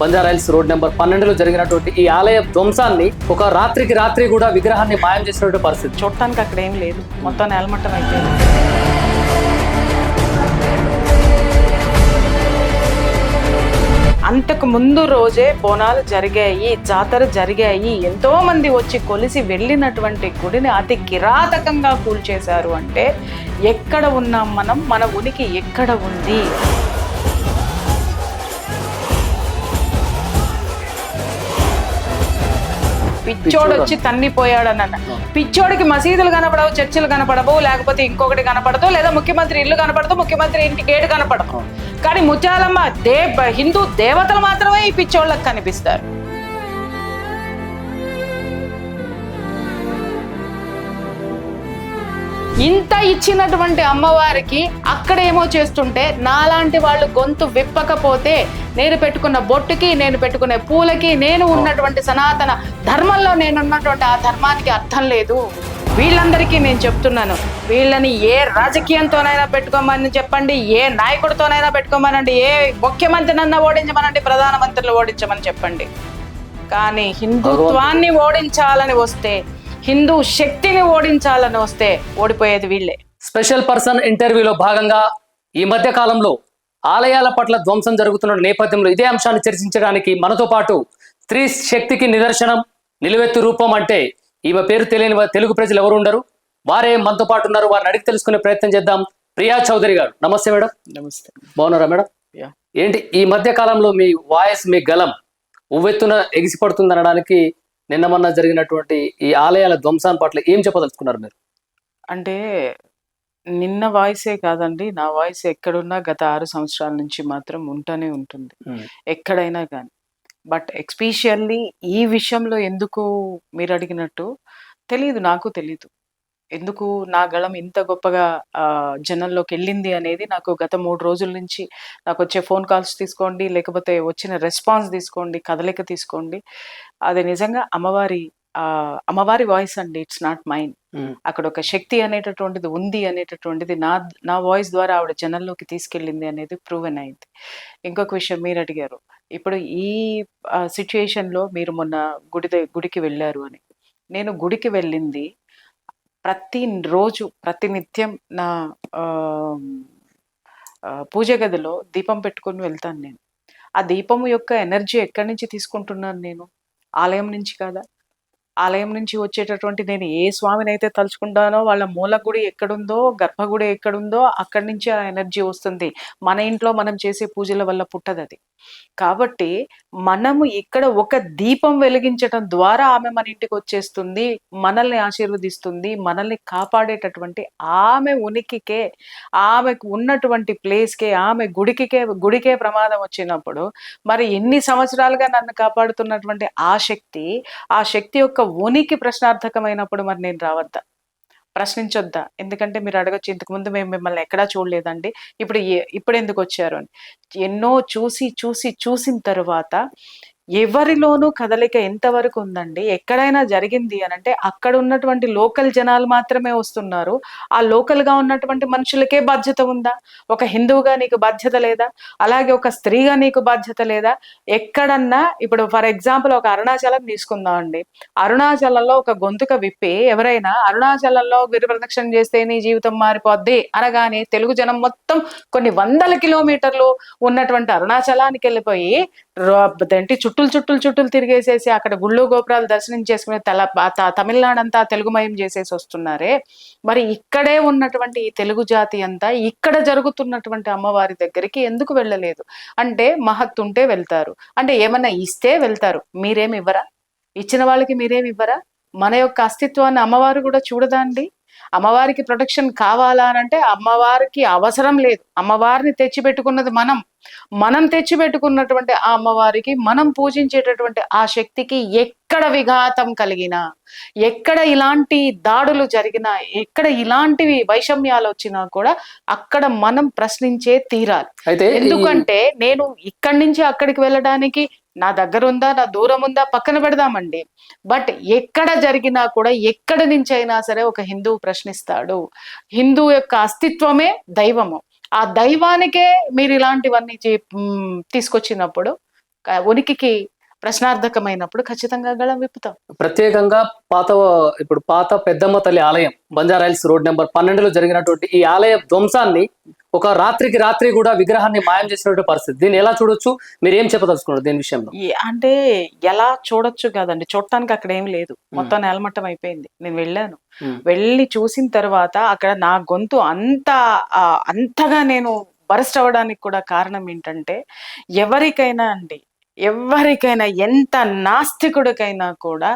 Banjara Hills road number 12లో జరిగినటువంటి ఈ ఆలయ ధ్వంసాన్ని ఒక రాత్రికి రాత్రి కూడా విగ్రహాన్ని మాయం చేసినటువంటి పరిస్థితి. చూడటానికి అక్కడ ఏం లేదు, మొత్తం నేలమట్టం అయిపోయింది. అంతకు ముందు రోజే బోనాలు జరిగాయి, జాతర జరిగాయి, ఎంతో మంది వచ్చి కొలిసి వెళ్ళినటువంటి గుడిని అతి కిరాతకంగా కూల్చేశారు అంటే ఎక్కడ ఉన్నాం మనం, మన ఉనికి ఎక్కడ ఉంది? పిచ్చోడు వచ్చి తన్నిపోయాడన్న. పిచ్చోడికి మసీదులు కనపడవు, చర్చిలు కనపడవు, లేకపోతే ఇంకొకటి కనపడదు, లేదా ముఖ్యమంత్రి ఇల్లు కనపడదు, ముఖ్యమంత్రి ఇంటి గేటు కనపడదు. కానీ ముత్యాలమ్మ హిందూ దేవతలు మాత్రమే ఈ పిచ్చోళ్ళకి కనిపిస్తారు. ఇంత ఇచ్చినటువంటి అమ్మవారికి అక్కడేమో చేస్తుంటే నాలాంటి వాళ్ళు గొంతు విప్పకపోతే నేను పెట్టుకున్న బొట్టుకి, నేను పెట్టుకునే పూలకి, నేను ఉన్నటువంటి సనాతన ధర్మంలో నేనున్నటువంటి ఆ ధర్మానికి అర్థం లేదు. వీళ్ళందరికీ నేను చెప్తున్నాను, వీళ్ళని ఏ రాజకీయంతోనైనా పెట్టుకోమని చెప్పండి, ఏ నాయకుడితోనైనా పెట్టుకోమనండి, ఏ ముఖ్యమంత్రినన్నా ఓడించమనండి, ప్రధానమంత్రులు ఓడించమని చెప్పండి. కానీ హిందుత్వాన్ని ఓడించాలని వస్తే, హిందూ శక్తిని ఓడించాలని వస్తే ఓడిపోయేది వీళ్ళే. స్పెషల్ పర్సన్ ఇంటర్వ్యూలో భాగంగా ఈ మధ్య కాలంలో ఆలయాల పట్ల ధ్వంసం జరుగుతున్న నేపథ్యంలో ఇదే అంశాన్ని చర్చించడానికి మనతో పాటు స్త్రీ శక్తికి నిదర్శనం, నిలువెత్తు రూపం అంటే ఈమె పేరు తెలియని తెలుగు ప్రజలు ఎవరు ఉండరు. వారే మనతో పాటు ఉన్నారు, వారిని అడిగి తెలుసుకునే ప్రయత్నం చేద్దాం. ప్రియా చౌదరి గారు, నమస్తే మేడం. నమస్తే. బాగున్నారా మేడం? ఏంటి ఈ మధ్య కాలంలో మీ వాయిస్, మీ గలం ఉవ్వెత్తున ఎగిసిపడుతుంది అనడానికి నిన్న మొన్న జరిగినటువంటి ఈ ఆలయాల ధ్వంసాన్ని పట్ల ఏం చెప్పదలుచుకున్నారు మీరు? అంటే నిన్న వాయిసే కాదండి, నా వాయిస్ ఎక్కడున్నా గత 6 సంవత్సరాల నుంచి మాత్రం ఉంటూనే ఉంటుంది, ఎక్కడైనా కానీ. బట్ ఎక్స్పెషల్లీ ఈ విషయంలో ఎందుకు మీరు అడిగినట్టు తెలియదు, నాకు తెలీదు ఎందుకు నా గళం ఇంత గొప్పగా జనంలోకి వెళ్ళింది అనేది. నాకు గత 3 రోజుల నుంచి నాకు వచ్చే ఫోన్ కాల్స్ తీసుకోండి, లేకపోతే వచ్చిన రెస్పాన్స్ తీసుకోండి, కదలిక తీసుకోండి, అది నిజంగా అమ్మవారి వాయిస్ అండి. It's not mind. అక్కడ ఒక శక్తి అనేటటువంటిది ఉంది అనేటటువంటిది నా వాయిస్ ద్వారా ఆవిడ జనంలోకి తీసుకెళ్ళింది అనేది ప్రూవెన్ అయింది. ఇంకొక విషయం మీరు అడిగారు, ఇప్పుడు ఈ సిచ్యుయేషన్లో మీరు మొన్న గుడికి వెళ్ళారు అని. నేను గుడికి వెళ్ళింది ప్రతిరోజు ప్రతినిత్యం నా పూజ గదిలో దీపం పెట్టుకొని వెళ్తాను నేను. ఆ దీపము యొక్క ఎనర్జీ ఎక్కడి నుంచి తీసుకుంటున్నాను నేను? ఆలయం నుంచి కాదా? ఆలయం నుంచి వచ్చేటటువంటి నేను ఏ స్వామిని అయితే తలుచుకుంటానో వాళ్ళ మూల గుడి ఎక్కడుందో, గర్భగుడి ఎక్కడుందో అక్కడి నుంచి ఆ ఎనర్జీ వస్తుంది. మన ఇంట్లో మనం చేసే పూజల వల్ల పుట్టదు అది. కాబట్టి మనము ఇక్కడ ఒక దీపం వెలిగించటం ద్వారా ఆమె మన ఇంటికి వచ్చేస్తుంది, మనల్ని ఆశీర్వదిస్తుంది, మనల్ని కాపాడేటటువంటి ఆమె ఉనికికే, ఆమెకు ఉన్నటువంటి ప్లేస్కే, ఆమె గుడికే ప్రమాదం వచ్చినప్పుడు మరి ఎన్ని సంవత్సరాలుగా నన్ను కాపాడుతున్నటువంటి ఆ శక్తి యొక్క ఉనికి ప్రశ్నార్థకమైనప్పుడు మరి నేను రావద్దా, ప్రశ్నించొద్దా? ఎందుకంటే మీరు అడగచ్చు, ఇంతకుముందు మేము మిమ్మల్ని ఎక్కడా చూడలేదండి, ఇప్పుడు ఎందుకు వచ్చారు అని. ఎన్నో చూసిన తరువాత ఎవరిలోనూ కదలిక ఎంతవరకు ఉందండి? ఎక్కడైనా జరిగింది అని అంటే అక్కడ ఉన్నటువంటి లోకల్ జనాలు మాత్రమే వస్తున్నారు. ఆ లోకల్ గా ఉన్నటువంటి మనుషులకే బాధ్యత ఉందా? ఒక హిందువుగా నీకు బాధ్యత లేదా? అలాగే ఒక స్త్రీగా నీకు బాధ్యత లేదా? ఎక్కడన్నా ఇప్పుడు ఫర్ ఎగ్జాంపుల్ ఒక అరుణాచలం తీసుకుందాం అండి. అరుణాచలంలో ఒక గొంతుక విప్పి ఎవరైనా అరుణాచలంలో గిరి ప్రదక్షిణ చేస్తే నీ జీవితం మారిపోద్ది అనగానే తెలుగు జనం మొత్తం కొన్ని వందల కిలోమీటర్లు ఉన్నటువంటి అరుణాచలానికి వెళ్ళిపోయి చుట్టూలు తిరిగేసేసి అక్కడ గుళ్ళు గోపురాలు దర్శనం చేసుకుని తమిళనాడు అంతా తెలుగుమయం చేసేసి వస్తున్నారే. మరి ఇక్కడే ఉన్నటువంటి ఈ తెలుగు జాతి అంతా ఇక్కడ జరుగుతున్నటువంటి అమ్మవారి దగ్గరికి ఎందుకు వెళ్ళలేదు? అంటే మహత్తుంటే వెళ్తారు, అంటే ఏమన్నా ఇస్తే వెళ్తారు. మీరేమి ఇవ్వరా? ఇచ్చిన వాళ్ళకి మీరేమి ఇవ్వరా? మన యొక్క అస్తిత్వాన్ని అమ్మవారు కూడా చూడదా అండి? అమ్మవారికి ప్రొటెక్షన్ కావాలా అంటే అమ్మవారికి అవసరం లేదు. అమ్మవారిని తెచ్చిపెట్టుకున్నది మనం తెచ్చిపెట్టుకున్నటువంటి ఆ అమ్మవారికి, మనం పూజించేటటువంటి ఆ శక్తికి ఎక్కడ విఘాతం కలిగినా, ఎక్కడ ఇలాంటి దాడులు జరిగినా, ఎక్కడ ఇలాంటివి వైషమ్యాలు వచ్చినా కూడా అక్కడ మనం ప్రశ్నించే తీరాలి. ఎందుకంటే నేను ఇక్కడి నుంచి అక్కడికి వెళ్ళడానికి నా దగ్గర ఉందా, నా దూరం ఉందా పక్కన పెడదామండి. బట్ ఎక్కడ జరిగినా కూడా ఎక్కడి నుంచి అయినా సరే ఒక హిందువు ప్రశ్నిస్తాడు. హిందువు యొక్క అస్తిత్వమే దైవము. ఆ దైవానికే మీరు ఇలాంటివన్నీ తీసుకొచ్చినప్పుడు ఉనికికి ప్రశ్నార్థకమైనప్పుడు ఖచ్చితంగా గళం విప్పుతాం. ప్రత్యేకంగా పాత పెద్దమ్మ తల్లి ఆలయం బంజారాయిల్స్ రోడ్ నెంబర్ 12లో జరిగినటువంటి ఈ ఆలయ ధ్వంసాన్ని ఒక రాత్రికి రాత్రి కూడా విగ్రహాన్ని మాయం చేసినటువంటి పరిస్థితి, దీన్ని ఎలా చూడొచ్చు, మీరు ఏం చెప్పదలుచుకున్నారు దీని విషయంలో? అంటే ఎలా చూడొచ్చు కాదండి, చూడటానికి అక్కడ ఏం లేదు, మొత్తం నేలమట్టం అయిపోయింది. నేను వెళ్ళాను, వెళ్ళి చూసిన తర్వాత అక్కడ నా గొంతు అంతగా నేను బరస్ట్ అవ్వడానికి కూడా కారణం ఏంటంటే, ఎవరికైనా ఎంత నాస్తికుడికైనా కూడా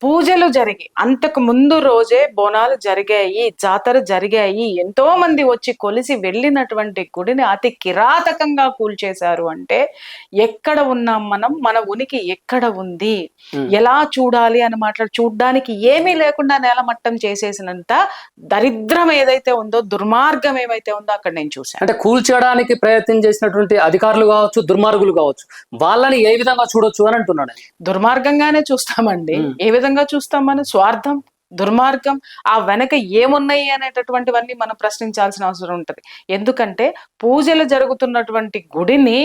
పూజలు జరిగి అంతకు ముందు రోజే బోనాలు జరిగాయి, జాతర జరిగాయి, ఎంతో మంది వచ్చి కొలిసి వెళ్ళినటువంటి గుడిని అతి కిరాతకంగా కూల్చేశారు అంటే ఎక్కడ ఉన్నాం మనం, మన ఉనికి ఎక్కడ ఉంది, ఎలా చూడాలి అని చూడ్డానికి ఏమీ లేకుండా నేలమట్టం చేసేసినంత దరిద్రం ఏదైతే ఉందో, దుర్మార్గం ఏమైతే ఉందో అక్కడ నేను చూశాను. అంటే కూల్చడానికి ప్రయత్నం చేసినటువంటి అధికారులు కావచ్చు, దుర్మార్గులు కావచ్చు, వాళ్ళని ఏ విధంగా చూడొచ్చు అని అంటున్నాడు. దుర్మార్గంగానే చూస్తామండి. ఏ విధంగా చూస్తాం? మనం స్వార్థం, దుర్మార్గం, ఆ వెనక ఏమున్నాయి అనేటటువంటివన్నీ మనం ప్రశ్నించాల్సిన అవసరం ఉంటది. ఎందుకంటే పూజలు జరుగుతున్నటువంటి గుడిని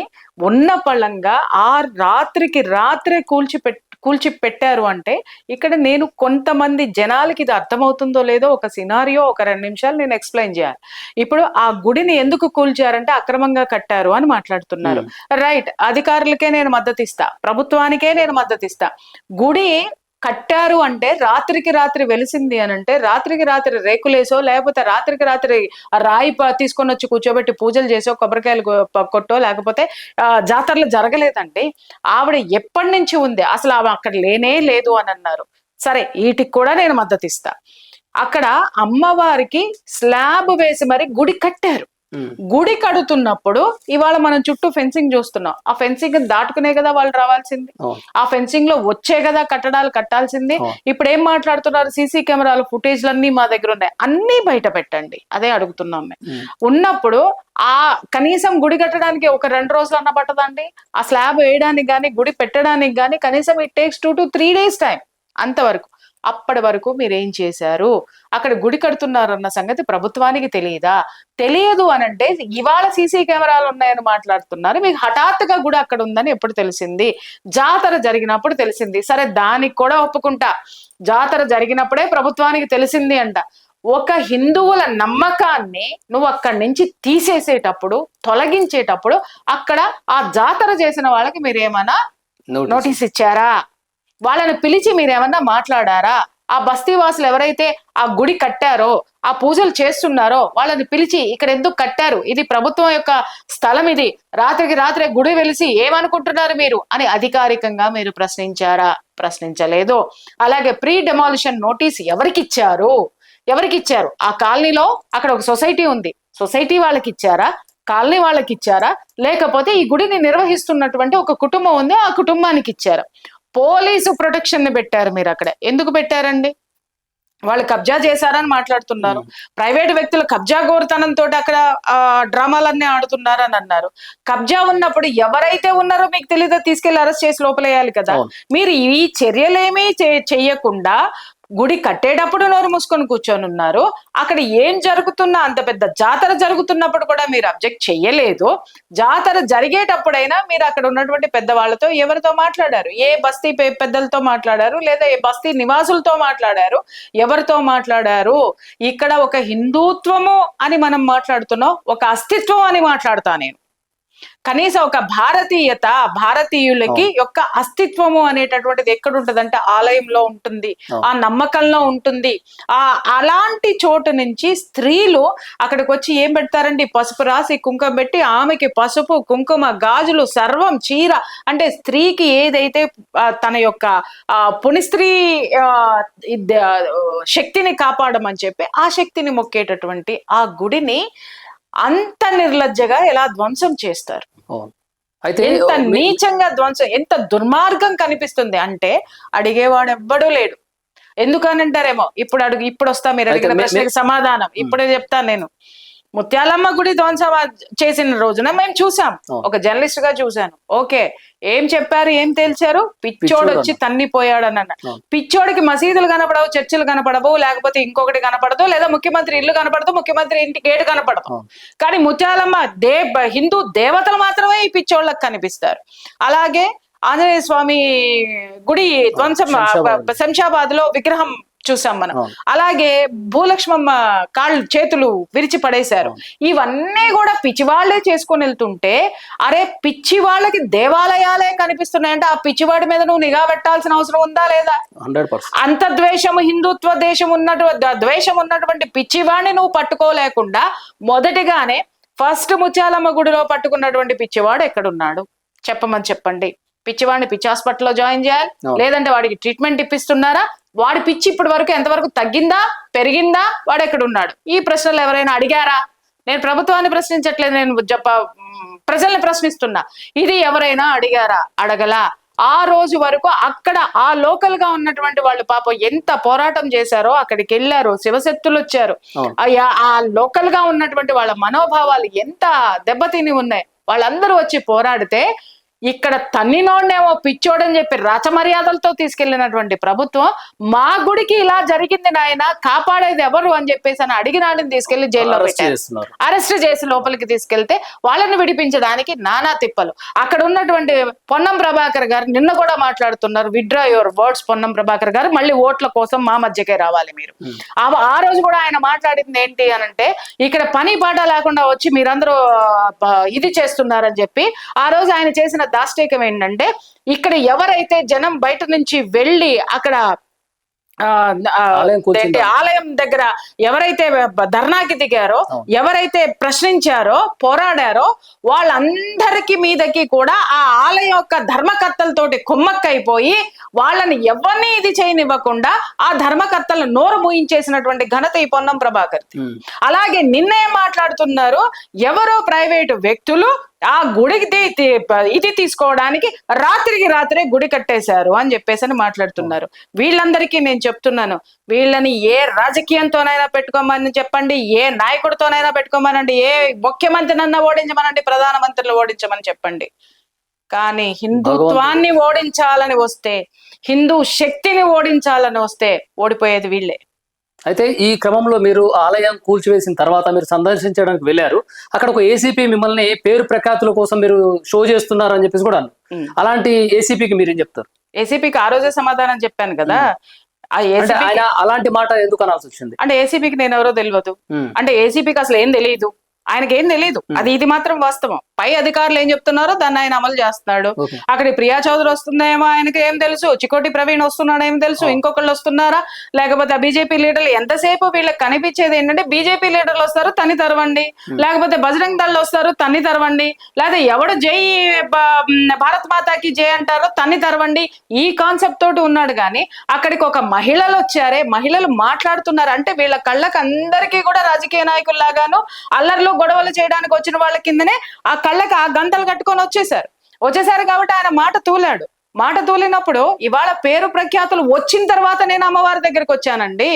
ఉన్న పళంగా ఆ రాత్రికి రాత్రే కూల్చి పెట్టారు అంటే ఇక్కడ నేను కొంతమంది జనాలకి ఇది అర్థమవుతుందో లేదో ఒక సినారియో, ఒక 2 నిమిషాలు నేను ఎక్స్ప్లెయిన్ చేయాలి. ఇప్పుడు ఆ గుడిని ఎందుకు కూల్చారంటే అక్రమంగా కట్టారు అని మాట్లాడుతున్నారు. రైట్, అధికారులకే నేను మద్దతు ఇస్తా, ప్రభుత్వానికే నేను మద్దతు ఇస్తా. గుడి కట్టారు అంటే రాత్రికి రాత్రి వెలిసింది అని అంటే రాత్రికి రాత్రి రేకులేసో లేకపోతే రాత్రికి రాత్రి రాయి తీసుకొని వచ్చి కూర్చోబెట్టి పూజలు చేసో కొబ్బరికాయలు కొట్టో లేకపోతే జాతరలు జరగలేదండి. ఆవిడ ఎప్పటి నుంచి ఉంది, అసలు ఆమె అక్కడ లేనే లేదు అని అన్నారు. సరే, వీటికి కూడా నేను మద్దతు ఇస్తా. అక్కడ అమ్మవారికి స్లాబ్ వేసి మరి గుడి కట్టారు. గుడి కడుతున్నప్పుడు ఇవాళ మనం చుట్టూ ఫెన్సింగ్ చూస్తున్నాం. ఆ ఫెన్సింగ్ దాటుకునే కదా వాళ్ళు రావాల్సింది, ఆ ఫెన్సింగ్ లో వచ్చే కదా కట్టడాలు కట్టాల్సింది. ఇప్పుడు ఏం మాట్లాడుతున్నారు? సీసీ కెమెరాల ఫుటేజ్లన్నీ మా దగ్గర ఉన్నాయి, అన్ని బయట పెట్టండి, అదే అడుగుతున్నాం మేము. ఉన్నప్పుడు ఆ కనీసం గుడి కట్టడానికి ఒక 2 రోజులు అన్న పట్టదండి. ఆ స్లాబ్ వేయడానికి కానీ గుడి పెట్టడానికి కానీ కనీసం it takes 2 to 3 days time. అంతవరకు, అప్పటి వరకు మీరేం చేశారు? అక్కడ గుడి కడుతున్నారన్న సంగతి ప్రభుత్వానికి తెలియదు అని అంటే ఇవాళ సీసీ కెమెరాలు ఉన్నాయని మాట్లాడుతున్నారు. మీకు హఠాత్తుగా గుడి అక్కడ ఉందని ఎప్పుడు తెలిసింది? జాతర జరిగినప్పుడు తెలిసింది. సరే, దానికి కూడా ఒప్పుకుంటా, జాతర జరిగినప్పుడే ప్రభుత్వానికి తెలిసింది అంట. ఒక హిందువుల నమ్మకాన్ని నువ్వు అక్కడి నుంచి తీసేసేటప్పుడు, తొలగించేటప్పుడు అక్కడ ఆ జాతర చేసిన వాళ్ళకి మీరేమన్నా నోటీస్ ఇచ్చారా? వాళ్ళని పిలిచి మీరేమన్నా మాట్లాడారా? ఆ బస్తీవాసులు ఎవరైతే ఆ గుడి కట్టారో, ఆ పూజలు చేస్తున్నారో వాళ్ళని పిలిచి ఇక్కడ ఎందుకు కట్టారు, ఇది ప్రభుత్వం యొక్క స్థలం, ఇది రాత్రికి రాత్రే గుడి వెలిసి ఏమనుకుంటున్నారు మీరు అని అధికారికంగా మీరు ప్రశ్నించారా? ప్రశ్నించలేదు. అలాగే ప్రీ డెమాలిషన్ నోటీస్ ఎవరికి ఇచ్చారు? ఆ కాలనీలో అక్కడ ఒక సొసైటీ ఉంది, సొసైటీ వాళ్ళకి ఇచ్చారా? కాలనీ వాళ్ళకి ఇచ్చారా? లేకపోతే ఈ గుడిని నిర్వహిస్తున్నటువంటి ఒక కుటుంబం ఉంది, ఆ కుటుంబానికి ఇచ్చారా? పోలీసు ప్రొటెక్షన్ ని పెట్టారు మీరు అక్కడ. ఎందుకు పెట్టారండి? వాళ్ళు కబ్జా చేశారని మాట్లాడుతున్నారు. ప్రైవేట్ వ్యక్తులు కబ్జా గోరుతనంతో అక్కడ డ్రామాలన్నీ ఆడుతున్నారని అన్నారు. కబ్జా ఉన్నప్పుడు ఎవరైతే ఉన్నారో మీకు తెలీదా, తీసుకెళ్లి అరెస్ట్ చేసి లోపలేయాలి కదా. మీరు ఈ చర్యలేమీ చెయ్యకుండా గుడి కట్టేటప్పుడు నోరు మూసుకొని కూర్చొని ఉన్నారు. అక్కడ ఏం జరుగుతున్నా, అంత పెద్ద జాతర జరుగుతున్నప్పుడు కూడా మీరు అబ్జెక్ట్ చెయ్యలేదు. జాతర జరిగేటప్పుడైనా మీరు అక్కడ ఉన్నటువంటి పెద్దవాళ్ళతో ఎవరితో మాట్లాడారు? ఏ బస్తీ పెద్దలతో మాట్లాడారు, లేదా ఏ బస్తీ నివాసులతో మాట్లాడారు? ఎవరితో మాట్లాడారు? ఇక్కడ ఒక హిందుత్వము అని మనం మాట్లాడుతున్నాం, ఒక అస్తిత్వం అని మాట్లాడతా నేను. కనీసం ఒక భారతీయులకి యొక్క అస్తిత్వము అనేటటువంటిది ఎక్కడ ఉంటదంటే ఆలయంలో ఉంటుంది, ఆ నమ్మకంలో ఉంటుంది. అలాంటి చోటు నుంచి స్త్రీలు అక్కడికి వచ్చి ఏం పెడతారండి? పసుపు రాసి కుంకుమ పెట్టి ఆమెకి పసుపు కుంకుమ గాజులు సర్వం చీర, అంటే స్త్రీకి ఏదైతే తన యొక్క పునిస్త్రీ శక్తిని కాపాడమని చెప్పి ఆ శక్తిని మొక్కేటటువంటి ఆ గుడిని అంత నిర్లజ్జగా ఎలా ధ్వంసం చేస్తారు? ఎంత నీచంగా ధ్వంసం, ఎంత దుర్మార్గం కనిపిస్తుంది అంటే అడిగేవాడు ఎవ్వడూ లేడు. ఎందుకనంటారేమో, ఇప్పుడు వస్తా మీరు అడిగిన ప్రశ్నకి సమాధానం ఇప్పుడే చెప్తాను నేను. ముత్యాలమ్మ గుడి ధ్వంసం చేసిన రోజున మేము చూసాం, ఒక జర్నలిస్ట్ గా చూశాను. ఓకే, ఏం చెప్పారు, ఏం తేల్చారు? పిచ్చోడు వచ్చి తన్నిపోయాడని అన్న. పిచ్చోడికి మసీదులు కనపడవు, చర్చిలు కనపడవు, లేకపోతే ఇంకొకటి కనపడదు, లేదా ముఖ్యమంత్రి ఇల్లు కనపడదు, ముఖ్యమంత్రి ఇంటి గేటు కనపడదు. కానీ ముత్యాలమ్మ హిందూ దేవతలు మాత్రమే ఈ పిచ్చోళ్ళకి కనిపిస్తారు. అలాగే ఆంజనేయ స్వామి గుడి ధ్వంసం శంషాబాద్ లో విగ్రహం చూసాం మనం. అలాగే భూలక్ష్మమ్మ కాళ్ళు చేతులు విరిచి పడేశారు. ఇవన్నీ కూడా పిచ్చి వాళ్లే చేసుకొని వెళ్తుంటే, అరే పిచ్చి వాళ్ళకి దేవాలయాలే కనిపిస్తున్నాయంటే ఆ పిచ్చివాడి మీద నువ్వు నిఘా పెట్టాల్సిన అవసరం ఉందా లేదా? 100%. అంత ద్వేషము, హిందుత్వ ద్వేషం ఉన్నటువంటి పిచ్చివాడిని నువ్వు పట్టుకోలేకుండా మొదటిగానే ఫస్ట్ ముత్యాలమ్మ గుడిలో పట్టుకున్నటువంటి పిచ్చివాడు ఎక్కడున్నాడు చెప్పండి. పిచ్చివాడిని పిచ్చి హాస్పిటల్లో జాయిన్ చేయాలి, లేదంటే వాడికి ట్రీట్మెంట్ ఇప్పిస్తున్నారా? వాడి పిచ్చి ఇప్పటి వరకు ఎంతవరకు తగ్గిందా, పెరిగిందా? వాడు ఎక్కడున్నాడు? ఈ ప్రశ్నలు ఎవరైనా అడిగారా? నేను ప్రభుత్వాన్ని ప్రశ్నించట్లేదు, నేను ప్రజల్ని ప్రశ్నిస్తున్నా. ఇది ఎవరైనా అడిగారా? అడగలా. ఆ రోజు వరకు అక్కడ ఆ లోకల్ గా ఉన్నటువంటి వాళ్ళు పాపం ఎంత పోరాటం చేశారో, అక్కడికి వెళ్ళారు, శివశక్తులు వచ్చారు. ఆ లోకల్ గా ఉన్నటువంటి వాళ్ళ మనోభావాలు ఎంత దెబ్బతిని ఉన్నాయి. వాళ్ళందరూ వచ్చి పోరాడితే ఇక్కడ తన్నినోడేమో పిచ్చోడని చెప్పి రచమర్యాదలతో తీసుకెళ్లినటువంటి ప్రభుత్వం మా గుడికి ఇలా జరిగింది నాయన, కాపాడేది ఎవరు అని చెప్పేసి అని అడిగినాడిని తీసుకెళ్లి జైల్లో పెట్టారు. అరెస్ట్ చేసి లోపలికి తీసుకెళ్తే వాళ్ళని విడిపించడానికి నానా తిప్పలు. అక్కడ ఉన్నటువంటి పొన్నం ప్రభాకర్ గారు నిన్న కూడా మాట్లాడుతున్నారు, withdraw your words Ponnam Prabhakar గారు, మళ్ళీ ఓట్ల కోసం మా మధ్యకే రావాలి మీరు. ఆ రోజు కూడా ఆయన మాట్లాడింది ఏంటి అనంటే, ఇక్కడ పని పాట లేకుండా వచ్చి మీరందరూ ఇది చేస్తున్నారని చెప్పి. ఆ రోజు ఆయన చేసిన దాష్టీకం ఏంటంటే, ఇక్కడ ఎవరైతే జనం బయట నుంచి వెళ్ళి అక్కడ ఆలయం దగ్గర ఎవరైతే ధర్నాకి దిగారో, ఎవరైతే ప్రశ్నించారో, పోరాడారో, వాళ్ళందరికి మీదకి కూడా ఆ ఆలయం యొక్క ధర్మకర్తలతోటి కుమ్మక్కైపోయి వాళ్ళని ఎవరిని ఇది చేయనివ్వకుండా ఆ ధర్మకర్తలను నోరు మూయించేసినటువంటి ఘనత ఈ పొన్నం ప్రభాకర్. అలాగే నిన్నే మాట్లాడుతున్నారు, ఎవరో ప్రైవేటు వ్యక్తులు ఆ గుడికి ఇది తీసుకోవడానికి రాత్రికి రాత్రే గుడి కట్టేశారు అని చెప్పేసి మాట్లాడుతున్నారు. వీళ్ళందరికీ నేను చెప్తున్నాను, వీళ్ళని ఏ రాజకీయంతోనైనా పెట్టుకోమని చెప్పండి, ఏ నాయకుడితోనైనా పెట్టుకోమనండి, ఏ ముఖ్యమంత్రినన్నా ఓడించమనండి, ప్రధానమంత్రిని ఓడించమని చెప్పండి. కానీ హిందుత్వాన్ని ఓడించాలని వస్తే, హిందూ శక్తిని ఓడించాలని వస్తే ఓడిపోయేది వీళ్ళే. అయితే ఈ క్రమంలో మీరు ఆలయం కూల్చివేసిన తర్వాత మీరు సందర్శించడానికి వెళ్ళారు. అక్కడ ఒక ఏసీపీ మిమ్మల్ని పేరు ప్రఖ్యాతుల కోసం మీరు షో చేస్తున్నారు అని చెప్పేసి కూడా అలాంటి ఏసీపీకి మీరేం చెప్తారు? ఏసీపీకి ఆ రోజే సమాధానం చెప్పాను కదా. ఆయన అలాంటి మాట ఎందుకు అనాల్సి వచ్చింది అంటే, ఏసీపీకి నేను ఎవరో తెలియదు అంటే, ఏసీపీకి అసలు ఏం తెలియదు, ఆయనకి ఏం తెలియదు. ఇది మాత్రం వాస్తవం. పై అధికారులు ఏం చెప్తున్నారో దాన్ని ఆయన అమలు చేస్తున్నాడు. అక్కడ ప్రియా చౌదరి వస్తుందేమో ఆయనకి ఏం తెలుసు, చికోటి ప్రవీణ్ వస్తున్నాడు ఏం తెలుసు, ఇంకొకళ్ళు వస్తున్నారా, లేకపోతే బీజేపీ లీడర్లు. ఎంతసేపు వీళ్ళకి కనిపించేది ఏంటంటే, బీజేపీ లీడర్లు వస్తారు తన్ని తరవండి, లేకపోతే బజరంగ్ దళ్ వస్తారు తన్ని తరవండి, లేదా ఎవడు జై భారత్ మాతాకి జై అంటారో తన్ని తరవండి. ఈ కాన్సెప్ట్ తోటి ఉన్నాడు. కానీ అక్కడికి ఒక మహిళలు వచ్చారే, మహిళలు మాట్లాడుతున్నారు అంటే వీళ్ళ కళ్ళకి అందరికీ కూడా రాజకీయ నాయకుల్లాగాను అల్లర్లు గొడవలు చేయడానికి వచ్చిన వాళ్ళ కిందనే ఆ కళ్ళకి ఆ గంటలు కట్టుకొని వచ్చేసారు కాబట్టి ఆయన మాట తూలాడు. మాట తూలినప్పుడు ఇవాళ పేరు ప్రఖ్యాతులు వచ్చిన తర్వాత నేను అమ్మవారి దగ్గరకు వచ్చానండి.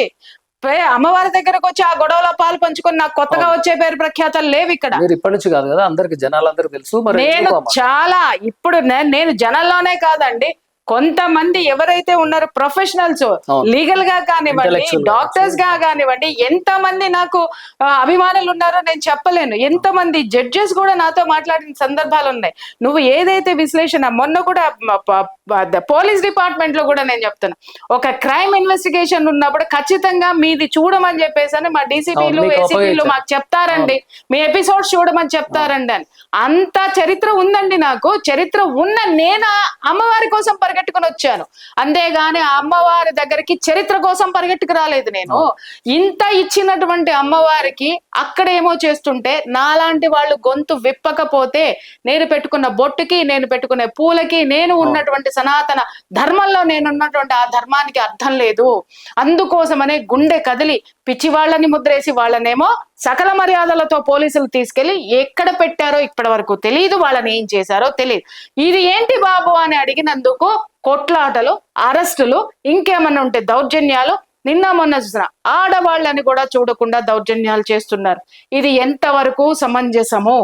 అమ్మవారి దగ్గరకు వచ్చి ఆ గొడవలో పాలు పంచుకొని నాకు కొత్తగా వచ్చే పేరు ప్రఖ్యాతలు లేవు ఇక్కడ. ఇప్పటి నుంచి కాదు కదా, అందరికి జనాలందరూ తెలుసు. నేను చాలా ఇప్పుడు నేను జనాల్లోనే కాదండి, కొంతమంది ఎవరైతే ఉన్నారో ప్రొఫెషనల్స్, లీగల్ గా కానివ్వండి, డాక్టర్స్ గా కానివ్వండి, ఎంతమంది నాకు అభిమానులు ఉన్నారో నేను చెప్పలేను. ఎంతమంది జడ్జెస్ కూడా నాతో మాట్లాడిన సందర్భాలు ఉన్నాయి. నువ్వు ఏదైతే విశ్లేషణ మొన్న కూడా పోలీస్ డిపార్ట్మెంట్ లో కూడా నేను చెప్తాను, ఒక క్రైమ్ ఇన్వెస్టిగేషన్ ఉన్నప్పుడు ఖచ్చితంగా మీది చూడమని చెప్పేసి మా డీసీపీలు ఏసీపీలు మాకు చెప్తారండి, మీ ఎపిసోడ్స్ చూడమని చెప్తారండి అని. అంత చరిత్ర ఉందండి నాకు. చరిత్ర ఉన్న నేను అమ్మవారి కోసం పరిగెట్టుకుని వచ్చాను, అంతేగాని ఆ అమ్మవారి దగ్గరికి చరిత్ర కోసం పరిగెట్టుకు రాలేదు నేను. ఇంత ఇచ్చినటువంటి అమ్మవారికి అక్కడేమో చేస్తుంటే నాలాంటి వాళ్ళు గొంతు విప్పకపోతే, నేను పెట్టుకున్న బొట్టుకి, నేను పెట్టుకునే పూలకి, నేను ఉన్నటువంటి సనాతన ధర్మంలో నేనున్నటువంటి ఆ ధర్మానికి అర్థం లేదు. అందుకోసమనే గుండె కదిలి పిచ్చి వాళ్ళని ముద్రేసి వాళ్ళనేమో సకల మర్యాదలతో పోలీసులు తీసుకెళ్లి ఎక్కడ పెట్టారో ఇప్పటి వరకు తెలియదు, వాళ్ళని ఏం చేశారో తెలియదు. ఇది ఏంటి బాబు అని అడిగినందుకు కొట్లాటలు, అరెస్టులు, ఇంకేమన్నా ఉంటే దౌర్జన్యాలు. నిన్న మొన్న చూసిన ఆడవాళ్ళని కూడా చూడకుండా దౌర్జన్యాలు చేస్తున్నారు. ఇది ఎంతవరకు సమంజసము?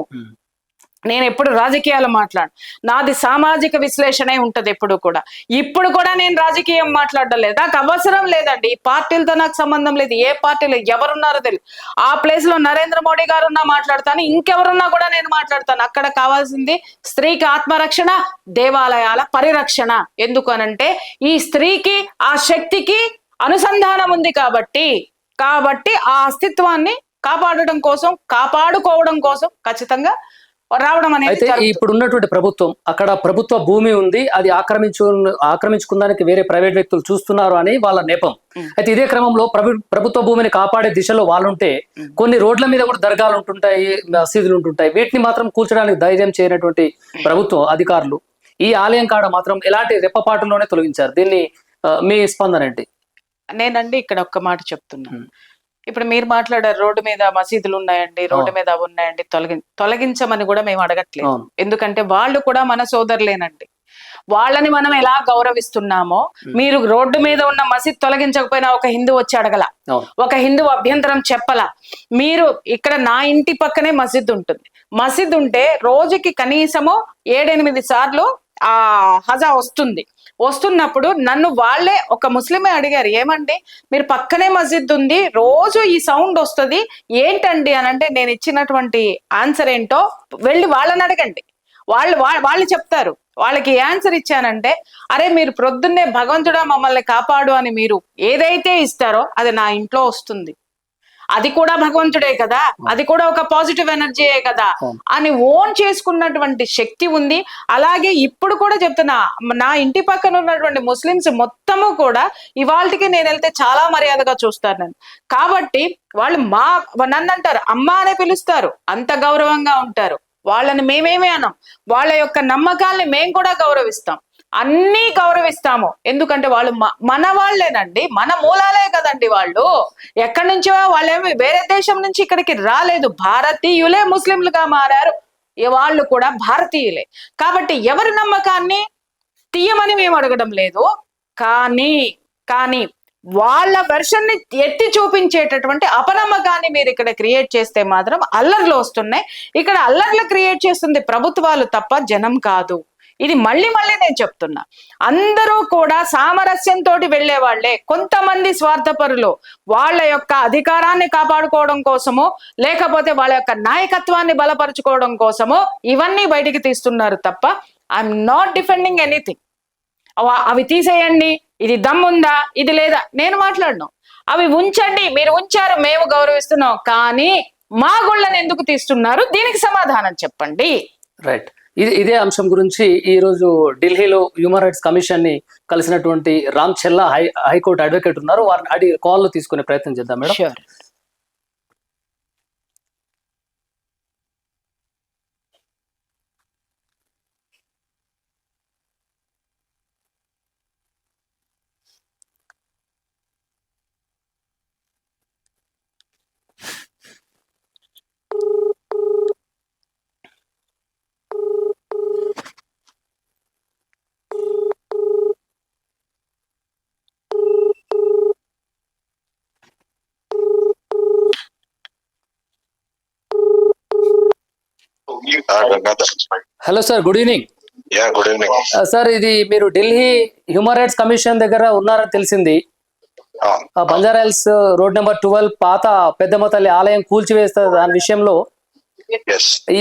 నేను ఎప్పుడు రాజకీయాలు మాట్లాడు, నాది సామాజిక విశ్లేషణే ఉంటది ఎప్పుడు కూడా. ఇప్పుడు కూడా నేను రాజకీయం మాట్లాడడం లేదు, నాకు అవసరం లేదండి. ఈ పార్టీలతో నాకు సంబంధం లేదు, ఏ పార్టీలు ఎవరున్నారో తెలియదు. ఆ ప్లేస్ లో నరేంద్ర మోడీ గారు ఉన్నా మాట్లాడతాను, ఇంకెవరున్నా కూడా నేను మాట్లాడతాను. అక్కడ కావాల్సింది స్త్రీకి ఆత్మరక్షణ, దేవాలయాల పరిరక్షణ. ఎందుకు అనంటే ఈ స్త్రీకి ఆ శక్తికి అనుసంధానం ఉంది కాబట్టి ఆ అస్తిత్వాన్ని కాపాడుకోవడం కోసం ఖచ్చితంగా రావడం అనేది అయితే జరుగుతుంది. ఇప్పుడు ఉన్నటువంటి ప్రభుత్వం, అక్కడ ప్రభుత్వ భూమి ఉంది, అది ఆక్రమించుకుందానికి వేరే ప్రైవేట్ వ్యక్తులు చూస్తున్నారు అని వాళ్ళ నెపం. అయితే ఇదే క్రమంలో ప్రభుత్వ భూమిని కాపాడే దిశలో వాళ్ళుంటే కొన్ని రోడ్ల మీద కూడా దర్గాలు ఉంటుంటాయి, మసీదులు ఉంటుంటాయి, వీటిని మాత్రం కూల్చడానికి ధైర్యం చేయనటువంటి ప్రభుత్వం అధికారులు ఈ ఆలయం కాడ మాత్రం ఎలాంటి రెప్పపాటులోనే తొలగించారు. దీన్ని మీ స్పందన ఏంటి? నేనండి ఇక్కడ ఒక్క మాట చెప్తున్నాను. ఇప్పుడు మీరు మాట్లాడారు రోడ్డు మీద మసీదులు ఉన్నాయండి, రోడ్డు మీద అవి ఉన్నాయండి, తొలగించమని కూడా మేము అడగట్లేదు. ఎందుకంటే వాళ్ళు కూడా మన సోదరులేనండి. వాళ్ళని మనం ఎలా గౌరవిస్తున్నామో, మీరు రోడ్డు మీద ఉన్న మసీద్ తొలగించకపోయినా ఒక హిందూ వచ్చి అడగల, ఒక హిందూ అభ్యంతరం చెప్పలా. మీరు ఇక్కడ నా ఇంటి పక్కనే మసీద్ ఉంటుంది, మసీద్ ఉంటే రోజుకి కనీసము 7-8 సార్లు ఆ హజా వస్తున్నప్పుడు నన్ను వాళ్ళే ఒక ముస్లిమే అడిగారు, ఏమండి మీరు పక్కనే మస్జిద్ ఉంది, రోజు ఈ సౌండ్ వస్తుంది ఏంటండి అని అంటే, నేను ఇచ్చినటువంటి ఆన్సర్ ఏంటో వెళ్ళి వాళ్ళని అడగండి, వాళ్ళు చెప్తారు. వాళ్ళకి ఆన్సర్ ఇచ్చానంటే, అరే మీరు ప్రొద్దున్నే భగవంతుడా మమ్మల్ని కాపాడు అని మీరు ఏదైతే ఇస్తారో అది నా ఇంట్లో వస్తుంది, అది కూడా భగవంతుడే కదా, అది కూడా ఒక పాజిటివ్ ఎనర్జీయే కదా అని ఓన్ చేసుకున్నటువంటి శక్తి ఉంది. అలాగే ఇప్పుడు కూడా చెప్తున్నా, నా ఇంటి పక్కన ఉన్నటువంటి ముస్లిమ్స్ మొత్తము కూడా ఇవాళకి నేను వెళ్తే చాలా మర్యాదగా చూస్తారు నన్ను. కాబట్టి వాళ్ళు నన్ను అంటారు అమ్మ అనే పిలుస్తారు, అంత గౌరవంగా ఉంటారు. వాళ్ళని మేమేమే అనం, వాళ్ళ యొక్క నమ్మకాల్ని మేము కూడా గౌరవిస్తాం, అన్నీ గౌరవిస్తాము. ఎందుకంటే వాళ్ళు మన వాళ్ళేనండి, మన మూలాలే కదండి. వాళ్ళు ఎక్కడి నుంచో, వాళ్ళేమి వేరే దేశం నుంచి ఇక్కడికి రాలేదు, భారతీయులే ముస్లింలుగా మారారు, వాళ్ళు కూడా భారతీయులే. కాబట్టి ఎవరి నమ్మకాన్ని తీయమని మేము అడగడం లేదు, కానీ వాళ్ళ వెర్షన్ ని ఎత్తి చూపించేటటువంటి అపనమ్మకాన్ని మీరు ఇక్కడ క్రియేట్ చేస్తే మాత్రం అల్లర్లు వస్తున్నాయి. ఇక్కడ అల్లర్లు క్రియేట్ చేస్తుంది ప్రభుత్వాలు తప్ప జనం కాదు. ఇది మళ్ళీ నేను చెప్తున్నా, అందరూ కూడా సామరస్యంతో వెళ్లే వాళ్లే. కొంతమంది స్వార్థపరులు వాళ్ళ యొక్క అధికారాన్ని కాపాడుకోవడం కోసమో, లేకపోతే వాళ్ళ యొక్క నాయకత్వాన్ని బలపరుచుకోవడం కోసమో ఇవన్నీ బయటికి తీస్తున్నారు తప్ప ఐఎమ్ నాట్ డిఫెండింగ్ ఎనీథింగ్. అవి తీసేయండి, ఇది దమ్ముందా, ఇది లేదా, నేను మాట్లాడను. అవి ఉంచండి, మీరు ఉంచారు, మేము గౌరవిస్తున్నాం, కానీ మా గుళ్ళని ఎందుకు తీస్తున్నారు, దీనికి సమాధానం చెప్పండి. రైట్. ఇదే అంశం గురించి ఈ రోజు ఢిల్లీలో హ్యూమన్ రైట్స్ కమిషన్ ని కలిసినటువంటి రామ్ చెల్లా హైకోర్టు అడ్వకేట్ ఉన్నారు, వారిని కాల్ తీసుకునే ప్రయత్నం చేద్దాం madam. Sure. Hello sir, good evening. Good evening sir, ఇది మీరు ఢిల్లీ హ్యూమన్ రైట్స్ కమిషన్ దగ్గర ఉన్నారని తెలిసింది. బంజారాహిల్స్ రోడ్ నెంబర్ 12 పాత పెద్దమ్మ తల్లి ఆలయం కూల్చివేస్తారు దాని విషయంలో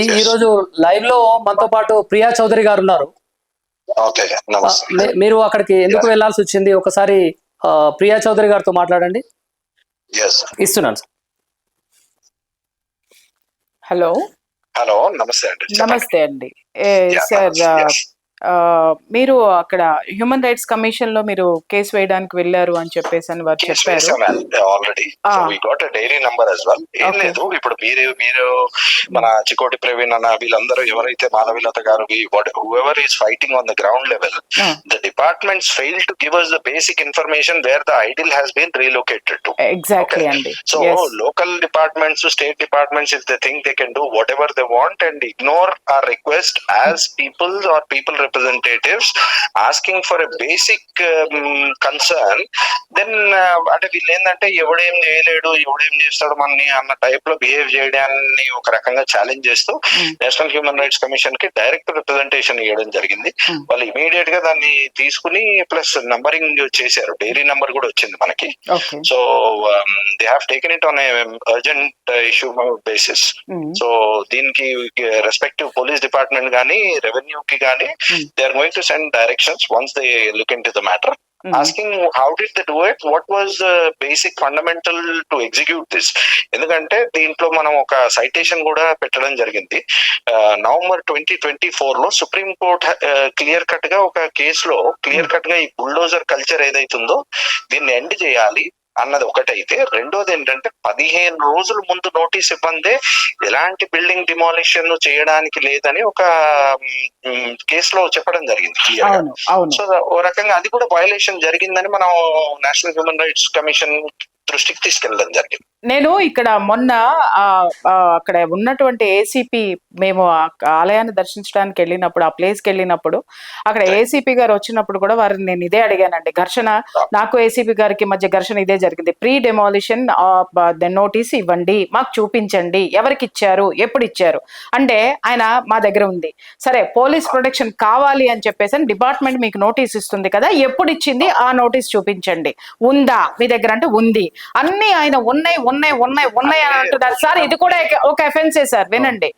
ఈ రోజు లైవ్ లో మనతో పాటు ప్రియా చౌదరి గారు ఉన్నారు. మీరు అక్కడికి ఎందుకు వెళ్లాల్సి వచ్చింది, ఒకసారి ప్రియా చౌదరి గారితో మాట్లాడండి. ఇస్తున్నాను సార్. హలో నమస్తే అండి సార్. మీరు అక్కడ హ్యూమన్ రైట్స్ కమిషన్ లో మీరు కేసు వేయడానికి వెళ్ళారు అని చెప్పేసి అని వారు చెప్పారు. ఆల్రెడీ డైరీ నంబర్ ఏం లేదు. ఇప్పుడు మీరు మన చికోటి ప్రవీణ్ అన్న వీళ్ళందరూ ఎవరైతే మాధవీలత గారు, whoever is fighting on the ground level, the departments fail to give us the basic information where the idol has been relocated to. Exactly అండి. So local departments, state departments, if they think they can do whatever they want and ignore our request as people or people representatives asking for a basic concern, then అంటే వీళ్ళు ఏంటంటే ఎవడేం చేయలేడు ఎవడేం చేస్తాడు మనని అన్న type లో behave చేయడాన్ని ఒక రకంగా ఛాలెంజ్ చేస్తూ నేషనల్ హ్యూమన్ రైట్స్ కమిషన్ కి డైరెక్ట్ రిప్రజెంటేషన్ ఇవ్వడం జరిగింది. వాళ్ళు ఇమీడియట్ గా దాన్ని తీసుకుని ప్లస్ నంబరింగ్ చేశారు, డైరీ నంబర్ కూడా వచ్చింది మనకి. So they have taken it on urgent issue basis. So దీనికి రెస్పెక్టివ్ పోలీస్ డిపార్ట్మెంట్ గానీ రెవెన్యూ కి గానీ they are going to send directions once they look into the matter, asking how did they do it, what was the basic fundamental to execute this. ఎందుకంటే దీంట్లో మనం ఒక citation కూడా పెట్టడం జరిగింది. నవంబర్ 2024 లో సుప్రీం కోర్ట్ క్లియర్ కట్ గా ఒక కేసులో క్లియర్ కట్ గా ఈ బుల్డోజర్ కల్చర్ ఏదైతుందో దీన్ని ఎండ్ చేయాలి అన్నది ఒకటైతే, రెండోది ఏంటంటే 15 రోజుల ముందు నోటీస్ ఇవ్వందే ఎలాంటి బిల్డింగ్ డిమాలిషన్ చేయడానికి లేదని ఒక కేసులో చెప్పడం జరిగింది. సో ఓ రకంగా అది కూడా వయలేషన్ జరిగిందని మనం నేషనల్ హ్యూమన్ రైట్స్ కమిషన్ దృష్టికి తీసుకెళ్ళడం జరిగింది. నేను ఇక్కడ మొన్న అక్కడ ఉన్నటువంటి ఏసీపీ, మేము ఆలయాన్ని దర్శించడానికి వెళ్ళినప్పుడు, ఆ ప్లేస్కి వెళ్ళినప్పుడు అక్కడ ఏసీపీ గారు వచ్చినప్పుడు కూడా వారిని నేను ఇదే అడిగానండి. ఘర్షణ, నాకు ఏసీపీ గారికి మధ్య ఘర్షణ ఇదే జరిగింది. ప్రీ డెమాలిషన్ నోటీస్ ఇవ్వండి, మాకు చూపించండి, ఎవరికి ఇచ్చారు, ఎప్పుడు ఇచ్చారు అంటే ఆయన మా దగ్గర ఉంది. సరే పోలీస్ ప్రొటెక్షన్ కావాలి అని చెప్పేసి డిపార్ట్మెంట్ మీకు నోటీస్ ఇస్తుంది కదా, ఎప్పుడు ఇచ్చింది ఆ నోటీస్ చూపించండి, ఉందా మీ దగ్గర అంటే ఉంది, అన్ని ఆయన ఉన్నాయి ఉన్నాయి ఉన్నాయి ఉన్నాయి అని అంటున్నారు. సార్ ఇది కూడా ఒక ఎఫెన్సే సార్, వినండి,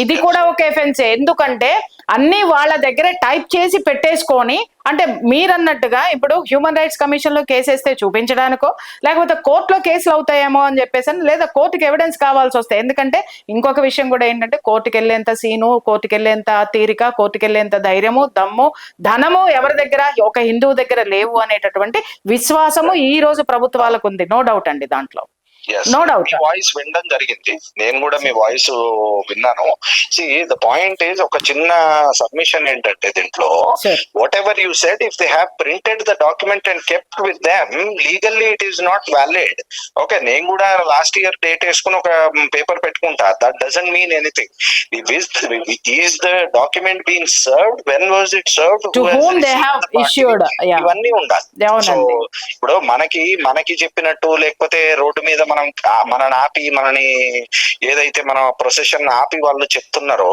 ఇది కూడా ఒక ఎఫెన్సే. ఎందుకంటే అన్ని వాళ్ళ దగ్గరే టైప్ చేసి పెట్టేసుకొని, అంటే మీరన్నట్టుగా ఇప్పుడు హ్యూమన్ రైట్స్ కమిషన్ లో కేసు వేస్తే చూపించడానికో, లేకపోతే కోర్టులో కేసులు అవుతాయేమో అని చెప్పేసి, లేదా కోర్టుకి ఎవిడెన్స్ కావాల్సి వస్తాయి. ఎందుకంటే ఇంకొక విషయం కూడా ఏంటంటే, కోర్టుకి వెళ్ళేంత సీను, కోర్టుకి వెళ్ళేంత తీరిక, కోర్టుకి వెళ్ళేంత ధైర్యము, దమ్ము, ధనము ఎవరి దగ్గర, ఒక హిందువు దగ్గర లేవు అనేటటువంటి విశ్వాసము ఈ రోజు ప్రభుత్వాలకు ఉంది. నో డౌట్ అండి దాంట్లో, నో డౌట్. వాయిస్ వినడం జరిగింది, నేను కూడా మీ వాయిస్ విన్నాను. ద పాయింట్ ఈజ్, ఒక చిన్న సబ్మిషన్ ఏంటంటే దీంట్లో, what ever you said, if they have printed the document and kept with them legally it is not valid. Okay, నేను కూడా లాస్ట్ ఇయర్ డేట్ వేసుకుని ఒక పేపర్ పెట్టుకుంటా, that doesn't mean anything. Is the document being served, when was it served, to whom they have issued, ఇవన్నీ ఉండాలి. So ఇప్పుడు మనకి చెప్పినట్టు, లేకపోతే రోడ్డు మీద మనని ఆపి, మనని ఏదైతే మన ప్రొసెషన్ ఆపి వాళ్ళు చెప్తున్నారో,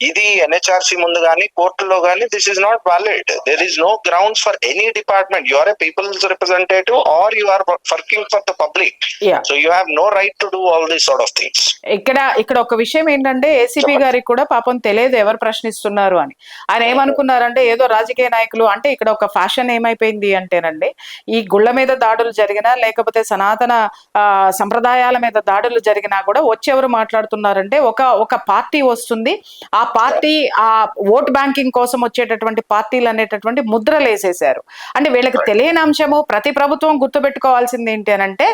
ఇది ఎన్హెచ్ఆర్సి ముందు గానీ కోర్టులో గానీ this is not valid. There is no grounds for any department. You are a people's representative or you are working for the public, so you have no right to do all these sort of things. ఇక్కడ ఒక విషయం ఏంటంటే, ACP గారికి కూడా పాపం తెలియదు ఎవరు ప్రశ్నిస్తున్నారు అని. ఆయన ఏమనుకున్నారంటే ఏదో రాజకీయ నాయకులు అంటే, ఇక్కడ ఒక ఫ్యాషన్ ఏమైపోయింది అంటేనండి, ఈ గుళ్ళ మీద దాడులు జరిగినా, లేకపోతే సనాతన సంప్రదాయాల మీద దాడులు జరిగినా కూడా వచ్చేవారు మాట్లాడుతున్నారంటే, ఒక పార్టీ వస్తుంది, ఆ పార్టీ ఆ ఓట్ బ్యాంకింగ్ కోసం వచ్చేటటువంటి పార్టీలు అనేటటువంటి ముద్రలు వేసేసారు. అంటే వీళ్ళకి తెలియని అంశము, ప్రతి ప్రభుత్వం గుర్తుపెట్టుకోవాల్సింది ఏంటి అని అంటే,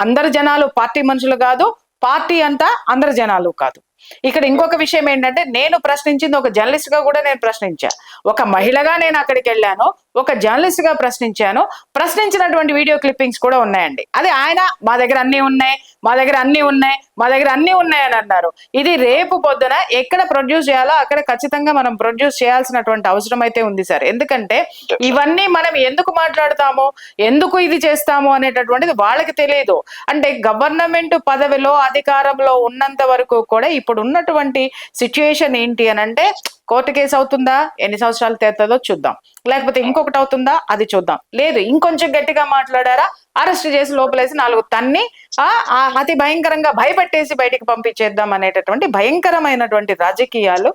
అందరు జనాలు పార్టీ మనుషులు కాదు, పార్టీ అంతా అందరు జనాలు కాదు. ఇక్కడ ఇంకొక విషయం ఏంటంటే, నేను ప్రశ్నించింది ఒక జర్నలిస్ట్ గా కూడా నేను ప్రశ్నించా, ఒక మహిళగా నేను అక్కడికి వెళ్ళాను, ఒక జర్నలిస్ట్ గా ప్రశ్నించాను, ప్రశ్నించినటువంటి వీడియో క్లిప్పింగ్స్ కూడా ఉన్నాయండి. అది ఆయన మా దగ్గర అన్ని ఉన్నాయి, మా దగ్గర అన్ని ఉన్నాయి, మా దగ్గర అన్ని ఉన్నాయి అని అన్నారు. ఇది రేపు పొద్దున ఎక్కడ ప్రొడ్యూస్ చేయాలో అక్కడ ఖచ్చితంగా మనం ప్రొడ్యూస్ చేయాల్సినటువంటి అవసరం అయితే ఉంది సార్. ఎందుకంటే ఇవన్నీ మనం ఎందుకు మాట్లాడతాము, ఎందుకు ఇది చేస్తాము అనేటటువంటిది వాళ్ళకి తెలియదు. అంటే గవర్నమెంట్ పదవిలో అధికారంలో ఉన్నంత వరకు కూడా ఇప్పుడు ఉన్నటువంటి సిచ్యుయేషన్ ఏంటి అని అంటే, కోర్టు కేసు అవుతుందా, ఎన్ని సంవత్సరాలు తేతుందో చూద్దాం, లేకపోతే ఇంకొకటి అవుతుందా అది చూద్దాం, లేదు ఇంకొంచెం గట్టిగా మాట్లాడారా అరెస్ట్ చేసి లోపలేసి 4 తన్ని అతి భయంకరంగా భయపెట్టేసి బయటికి పంపించేద్దాం అనేటటువంటి భయంకరమైనటువంటి రాజకీయాలు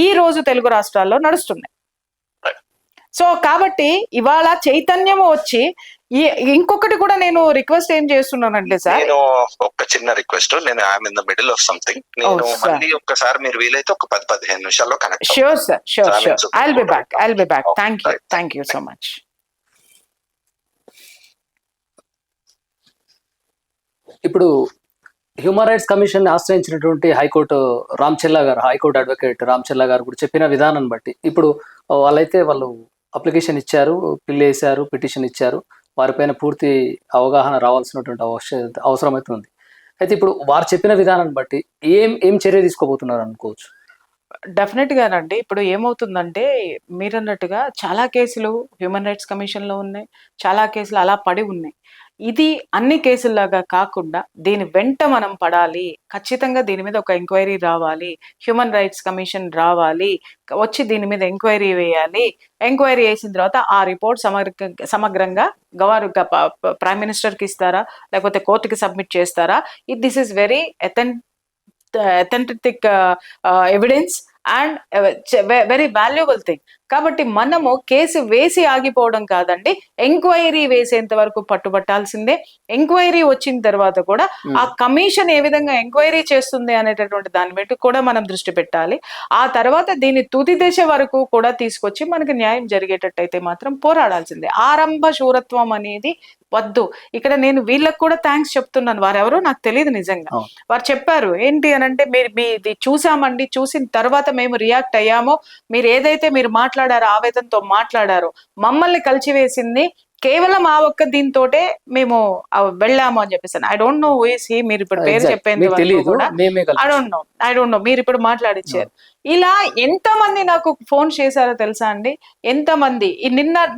ఈ రోజు తెలుగు రాష్ట్రాల్లో నడుస్తున్నాయి. సో కాబట్టి ఇవాళ చైతన్యం వచ్చి, ఇంకొకటి కూడా నేను రిక్వెస్ట్ ఏం చేస్తున్నానంటే సార్, నేను ఒక చిన్న రిక్వెస్ట్, నేను I'm in the middle of something, నేను మళ్ళీ ఒక్కసారి మీరు వీలైతే ఒక 10-15 నిమిషాల్లో connect. Sure sir, sure I'll be back. Thank you so much. ఇప్పుడు హ్యూమన్ రైట్స్ కమిషన్ ఆశ్రయించినటువంటి హైకోర్టు హైకోర్టు అడ్వకేట్ రామచెల్లా గారు కూడా చెప్పిన విధానం బట్టి, ఇప్పుడు వాళ్ళు అప్లికేషన్ ఇచ్చారు, పిల్ వేశారు, పిటిషన్ ఇచ్చారు, వారిపైన పూర్తి అవగాహన రావాల్సినటువంటి అవసరం అయితే ఉంది. అయితే ఇప్పుడు వారు చెప్పిన విధానాన్ని బట్టి ఏం చర్య తీసుకోబోతున్నారు అనుకోవచ్చు? డెఫినెట్ గానండి. ఇప్పుడు ఏమవుతుందంటే మీరన్నట్టుగా చాలా కేసులు హ్యూమన్ రైట్స్ కమిషన్‌లో ఉన్నాయి. చాలా కేసులు అలా పడి ఉన్నాయి. ఇది అన్ని కేసుల్లాగా కాకుండా దీని వెంట మనం పడాలి. ఖచ్చితంగా దీని మీద ఒక ఎంక్వైరీ రావాలి. హ్యూమన్ రైట్స్ కమిషన్ రావాలి. వచ్చి దీని మీద ఎంక్వైరీ వేయాలి. ఎంక్వైరీ చేసిన తర్వాత ఆ రిపోర్ట్ సమగ్రంగా ప్రైమ్ మినిస్టర్‌కి ఇస్తారా? లేకపోతే కోర్ట్‌కి సబ్మిట్ చేస్తారా? This is very authentic evidence and very valuable thing. కాబట్టి మనము కేసు వేసి ఆగిపోవడం కాదండి, ఎంక్వైరీ వేసేంత వరకు పట్టుబట్టాల్సిందే. ఎంక్వైరీ వచ్చిన తర్వాత కూడా ఆ కమిషన్ ఏ విధంగా ఎంక్వైరీ చేస్తుంది అనేటటువంటి దాని మీద కూడా మనం దృష్టి పెట్టాలి. ఆ తర్వాత దీని తుది దశ వరకు కూడా తీసుకొచ్చి మనకి న్యాయం జరిగేటట్టయితే మాత్రం పోరాడాల్సిందే. ఆరంభ శూరత్వం అనేది వద్దు. ఇక్కడ నేను వీళ్ళకి కూడా థ్యాంక్స్ చెప్తున్నాను. వారెవరో నాకు తెలియదు నిజంగా. వారు చెప్పారు ఏంటి అనంటే, మీది చూసామండి, చూసిన తర్వాత మేము రియాక్ట్ అయ్యామో, మీరు ఏదైతే మీరు మాట్లాడారో ఆవేదనతో మాట్లాడారో, మమ్మల్ని కలిచివేసింది కేవలం ఆ ఒక్క దీంతోటే మేము వెళ్ళాము అని చెప్పేసి. I don't know who is he. మీరు ఇప్పుడు పేరు చెప్పేంత వరకు కూడా ఐ డోంట్ నో. మీరు ఇప్పుడు మాట్లాడిచ్చారు. ఇలా ఎంతమంది నాకు ఫోన్ చేశారో తెలుసా అండి? ఎంతమంది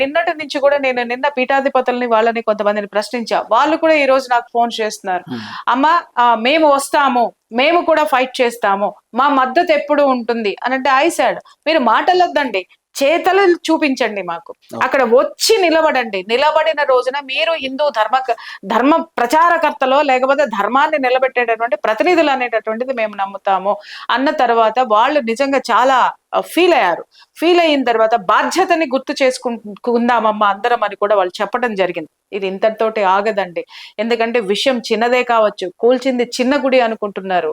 నిన్నటి నుంచి కూడా నేను నిన్న పీఠాధిపతుల్ని వాళ్ళని కొంతమందిని ప్రశ్నించా. వాళ్ళు కూడా ఈ రోజు నాకు ఫోన్ చేస్తున్నారు. అమ్మా మేము వస్తాము, మేము కూడా ఫైట్ చేస్తాము, మా మద్దతు ఎప్పుడు ఉంటుంది అని అంటే, ఐసాడ్ మీరు మాటలొద్దండి, చేతలు చూపించండి మాకు. అక్కడ వచ్చి నిలబడండి. నిలబడిన రోజున మీరు హిందూ ధర్మ ప్రచారకర్తలో లేకపోతే ధర్మాన్ని నిలబెట్టేటటువంటి ప్రతినిధులు అనేటటువంటిది మేము నమ్ముతాము అన్న తర్వాత వాళ్ళు నిజంగా చాలా ఫీల్ అయ్యారు. ఫీల్ అయిన తర్వాత బాధ్యతని గుర్తు చేసుకుందామమ్మా అందరం అని కూడా వాళ్ళు చెప్పడం జరిగింది. ఇది ఇంతటితోటి ఆగదండి. ఎందుకంటే విషయం చిన్నదే కావచ్చు, కూల్చింది చిన్న గుడి అనుకుంటున్నారు.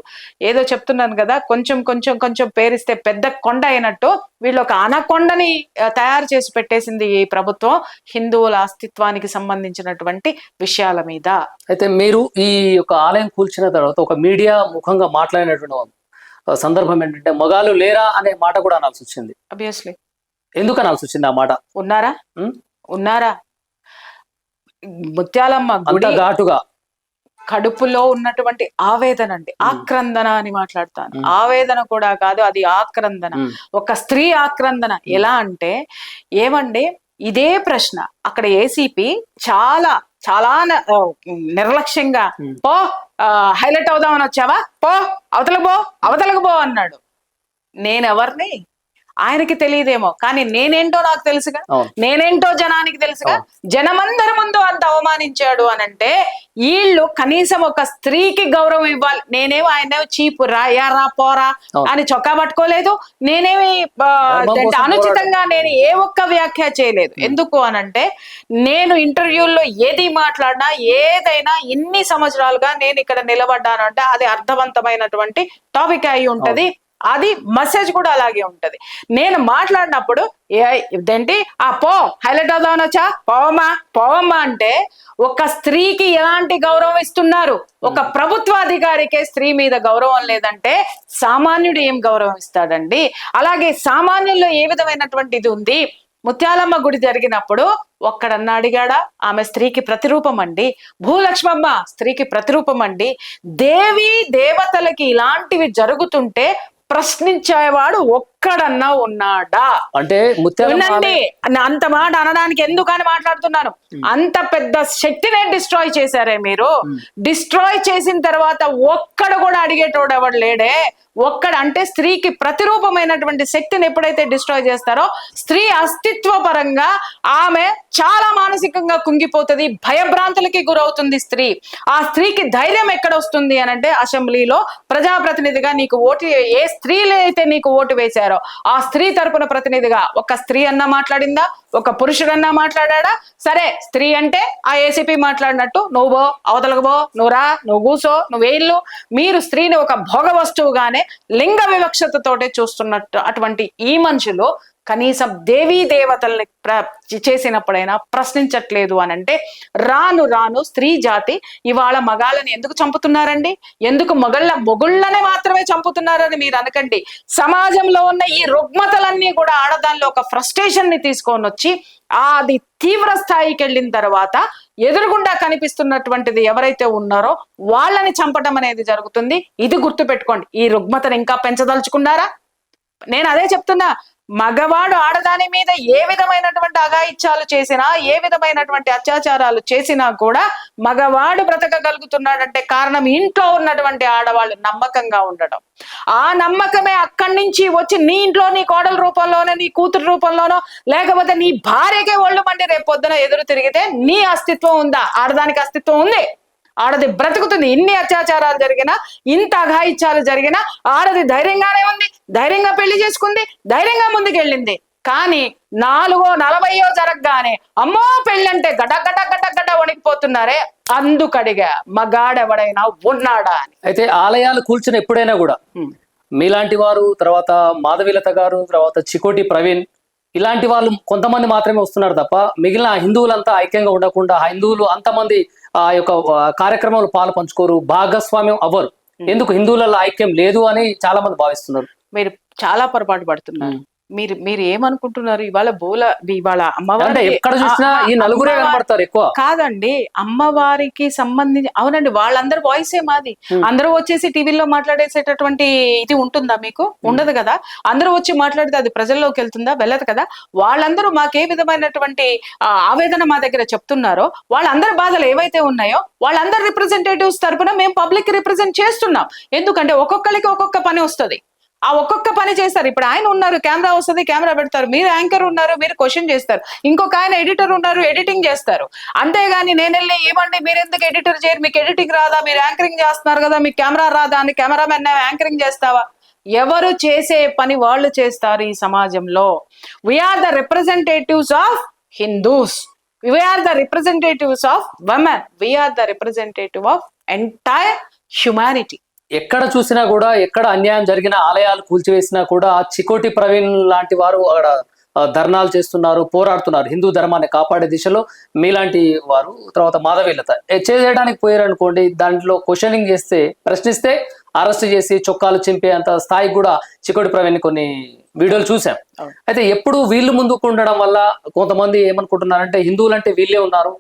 ఏదో చెప్తున్నాను కదా, కొంచెం కొంచెం కొంచెం పేరిస్తే పెద్ద కొండ అయినట్టు వీళ్ళు ఒక అనకొండని తయారు చేసి పెట్టేసింది ఈ ప్రభుత్వం హిందువుల అస్తిత్వానికి సంబంధించినటువంటి విషయాల మీద. అయితే మీరు ఈ యొక్క ఆలయం కూల్చిన తర్వాత ఒక మీడియా ముఖంగా మాట్లాడినటువంటి సందర్భం ఏంటంటే, మగాళ్ళు లేరా అనే మాట కూడా అనాల్సి వచ్చింది. అబ్వియస్లీ. ఎందుకు అనాల్సి వచ్చింది ఆ మాట? ఉన్నారా ముత్యాలమ్మ గుడి ఘాటుగా కడుపులో ఉన్నటువంటి ఆవేదన అండి, ఆక్రందన అని మాట్లాడతాను. ఆవేదన కూడా కాదు, అది ఆక్రందన. ఒక స్త్రీ ఆక్రందన. ఎలా అంటే, ఏమండి ఇదే ప్రశ్న అక్కడ ఏసీపీ చాలా చాలా నిర్లక్ష్యంగా, పో హైలైట్ అవుదామని వచ్చావా, పో అవతలకు పో అన్నాడు. నేనెవరిని ఆయనకి తెలియదేమో, కానీ నేనేంటో నాకు తెలుసుగా, నేనేంటో జనానికి తెలుసుగా. జనమందరి ముందు అంత అవమానించాడు అనంటే వీళ్ళు కనీసం ఒక స్త్రీకి గౌరవం ఇవ్వాలి. నేనేమో ఆయన చీపు రా పోరా అని చొక్కా పట్టుకోలేదు, నేనేమి అనుచితంగా నేను ఏ ఒక్క వ్యాఖ్య చేయలేదు. ఎందుకు అనంటే, నేను ఇంటర్వ్యూల్లో ఏది మాట్లాడినా ఏదైనా ఇన్ని సంవత్సరాలుగా నేను ఇక్కడ నిలబడ్డాను అంటే అది అర్థవంతమైనటువంటి టాపిక్ అయి ఉంటది, అది మెసేజ్ కూడా అలాగే ఉంటది. నేను మాట్లాడినప్పుడు ఇదేంటి పో హైలైట్ అవుదామని వచ్చా, పోవమ్మా అంటే ఒక స్త్రీకి ఎలాంటి గౌరవం ఇస్తున్నారు? ఒక ప్రభుత్వ అధికారికే స్త్రీ మీద గౌరవం లేదంటే సామాన్యుడు ఏం గౌరవం ఇస్తాడండి? అలాగే సామాన్యుల్లో ఏ విధమైనటువంటి ఇది ఉంది? ముత్యాలమ్మ గుడి జరిగినప్పుడు ఒక్కడన్నా అడిగాడా? ఆమె స్త్రీకి ప్రతిరూపం అండి. భూలక్ష్మమ్మ స్త్రీకి ప్రతిరూపం అండి. దేవి దేవతలకి ఇలాంటివి జరుగుతుంటే ప్రశ్నించేవాడు ఒక్కడన్నా ఉన్నాడా అంటే? వినండి, అంత మాట అనడానికి ఎందుకని మాట్లాడుతున్నాను. అంత పెద్ద శక్తినే డిస్ట్రాయ్ చేశారే మీరు. డిస్ట్రాయ్ చేసిన తర్వాత ఒక్కడ కూడా అడిగేటోడు ఎవడు లేడే. అంటే స్త్రీకి ప్రతిరూపమైనటువంటి శక్తిని ఎప్పుడైతే డిస్ట్రాయ్ చేస్తారో స్త్రీ అస్తిత్వ పరంగా ఆమె చాలా మానసికంగా కుంగిపోతుంది, భయభ్రాంతులకి గురవుతుంది స్త్రీ. ఆ స్త్రీకి ధైర్యం ఎక్కడ వస్తుంది అనంటే, అసెంబ్లీలో ప్రజాప్రతినిధిగా నీకు ఓటు, ఏ స్త్రీలు అయితే నీకు ఓటు వేశారో ఆ స్త్రీ తరపున ప్రతినిధిగా ఒక స్త్రీ అన్నా మాట్లాడిందా? ఒక పురుషుడన్నా మాట్లాడా? సరే, స్త్రీ అంటే ఆ ఏసీపీ మాట్లాడినట్టు నువ్వు అవతలకు పో, నువ్వు రా, నువ్వు కూసో, నువ్వేళ్ళు. మీరు స్త్రీని ఒక భోగ వస్తువుగానే లింగ వివక్షతతోటే చూస్తున్నట్టు అటువంటి ఈ మనుషులు కనీసం దేవీ దేవతల్ని చేసినప్పుడైనా ప్రశ్నించట్లేదు అనంటే, రాను రాను స్త్రీ జాతి ఇవాళ మగాళ్ళని ఎందుకు చంపుతున్నారండి? ఎందుకు మొగుళ్ళనే మాత్రమే చంపుతున్నారని మీరు అనకండి. సమాజంలో ఉన్న ఈ రుగ్మతలన్నీ కూడా ఆడదానిలో ఒక ఫ్రస్ట్రేషన్ ని తీసుకొని వచ్చి అది తీవ్ర స్థాయికి వెళ్ళిన తర్వాత ఎదురుగుండా కనిపిస్తున్నటువంటిది ఎవరైతే ఉన్నారో వాళ్ళని చంపడం అనేది జరుగుతుంది. ఇది గుర్తుపెట్టుకోండి. ఈ రుగ్మతను ఇంకా పెంచదలుచుకున్నారా? నేను అదే చెప్తున్నా, మగవాడు ఆడదాని మీద ఏ విధమైనటువంటి అఘాయిత్యాలు చేసినా, ఏ విధమైనటువంటి అత్యాచారాలు చేసినా కూడా మగవాడు బ్రతకగలుగుతున్నాడంటే కారణం ఇంట్లో ఉన్నటువంటి ఆడవాళ్ళు నమ్మకంగా ఉండడం. ఆ నమ్మకమే అక్కడి నుంచి వచ్చి నీ ఇంట్లో నీ కోడల రూపంలోనో, నీ కూతురు రూపంలోనో, లేకపోతే నీ భార్యకే ఒళ్ళు మండి రేపు పొద్దున ఎదురు తిరిగితే నీ అస్తిత్వం ఉందా? ఆడదానికి అస్తిత్వం ఉంది, ఆడది బ్రతుకుతుంది. ఇన్ని అత్యాచారాలు జరిగినా, ఇంత అఘాయిత్యాలు జరిగినా ఆడది ధైర్యంగానే ఉంది, ధైర్యంగా పెళ్లి చేసుకుంది, ధైర్యంగా ముందుకెళ్ళింది. కానీ 4-40 జరగగానే అమ్మో పెళ్ళంటే గడ గడ గడ గడ వణికిపోతున్నారే, అందుకడిగా మగాడెవడైనా ఉన్నాడా అని. అయితే ఆలయాలు కూల్చిన ఎప్పుడైనా కూడా మీలాంటి వారు, తర్వాత మాధవీలత గారు, తర్వాత చికోటి ప్రవీణ్, ఇలాంటి వాళ్ళు కొంతమంది మాత్రమే వస్తున్నారు తప్ప మిగిలిన హిందువులంతా ఐక్యంగా ఉండకుండా, హిందువులు అంతమంది ఆ యొక్క కార్యక్రమంలో పాలు పంచుకోరు, భాగస్వామ్యం అవ్వరు. ఎందుకు హిందువులలో ఐక్యం లేదు అని చాలా మంది భావిస్తున్నారు. మీరు చాలా పొరపాటు పడుతున్నారు. మీరు ఏమనుకుంటున్నారు? ఇవాళ అమ్మవారి అంటే ఎక్కడ చూసినా ఈ నలుగురే కనపడతారు ఎక్కువ. కాదండి, అమ్మవారికి సంబంధించి అవునండి, వాళ్ళందరూ వాయిసే మాది. అందరూ వచ్చేసి టీవీలో మాట్లాడేసేటటువంటి ఇది ఉంటుందా మీకు? ఉండదు కదా. అందరూ వచ్చి మాట్లాడితే అది ప్రజల్లోకి వెళ్తుందా? వెళ్ళదు కదా. వాళ్ళందరూ మాకే విధమైనటువంటి ఆవేదన మా దగ్గర చెప్తున్నారో, వాళ్ళందరి బాధలు ఏవైతే ఉన్నాయో వాళ్ళందరి రిప్రజెంటేటివ్స్ తరపున మేము పబ్లిక్ రిప్రజెంట్ చేస్తున్నాం. ఎందుకంటే ఒక్కొక్కరికి ఒక్కొక్క పని వస్తుంది, ఆ ఒక్కొక్క పని చేస్తారు. ఇప్పుడు ఆయన ఉన్నారు, కెమెరా వస్తుంది, కెమెరా పెడతారు. మీరు యాంకర్ ఉన్నారు, మీరు క్వశ్చన్ చేస్తారు. ఇంకొక ఆయన ఎడిటర్ ఉన్నారు, ఎడిటింగ్ చేస్తారు. అంతేగాని నేను వెళ్ళి ఏమండి మీరు ఎందుకు ఎడిటర్ చేయరు, మీకు ఎడిటింగ్ రాదా, మీరు యాంకరింగ్ చేస్తున్నారు కదా, మీకు కెమెరా రాదా అని కెమెరామెన్ యాంకరింగ్ చేస్తావా? ఎవరు చేసే పని వాళ్ళు చేస్తారు ఈ సమాజంలో. We are the representatives of Hindus, we are the representatives of women, we are the representative of entire humanity. ఎక్కడ చూసినా కూడా, ఎక్కడ అన్యాయం జరిగినా, ఆలయాలు కూల్చివేసినా కూడా చికోటి ప్రవీణ్ లాంటి వారు అక్కడ ధర్నాలు చేస్తున్నారు, పోరాడుతున్నారు హిందూ ధర్మాన్ని కాపాడే దిశలో. మీలాంటి వారు, తర్వాత మాధవీలత చేయడానికి పోయారనుకోండి, దాంట్లో క్వశ్చనింగ్ చేస్తే, ప్రశ్నిస్తే అరెస్ట్ చేసి చొక్కాలు చింపే అంత స్థాయికి కూడా చికోటి ప్రవీణ్ కొన్ని వీడియోలు చూసాం. అయితే ఎప్పుడు వీళ్ళు ముందుకు ఉండడం వల్ల కొంతమంది ఏమనుకుంటున్నారంటే హిందువులంటే వీళ్ళే ఉన్నారు,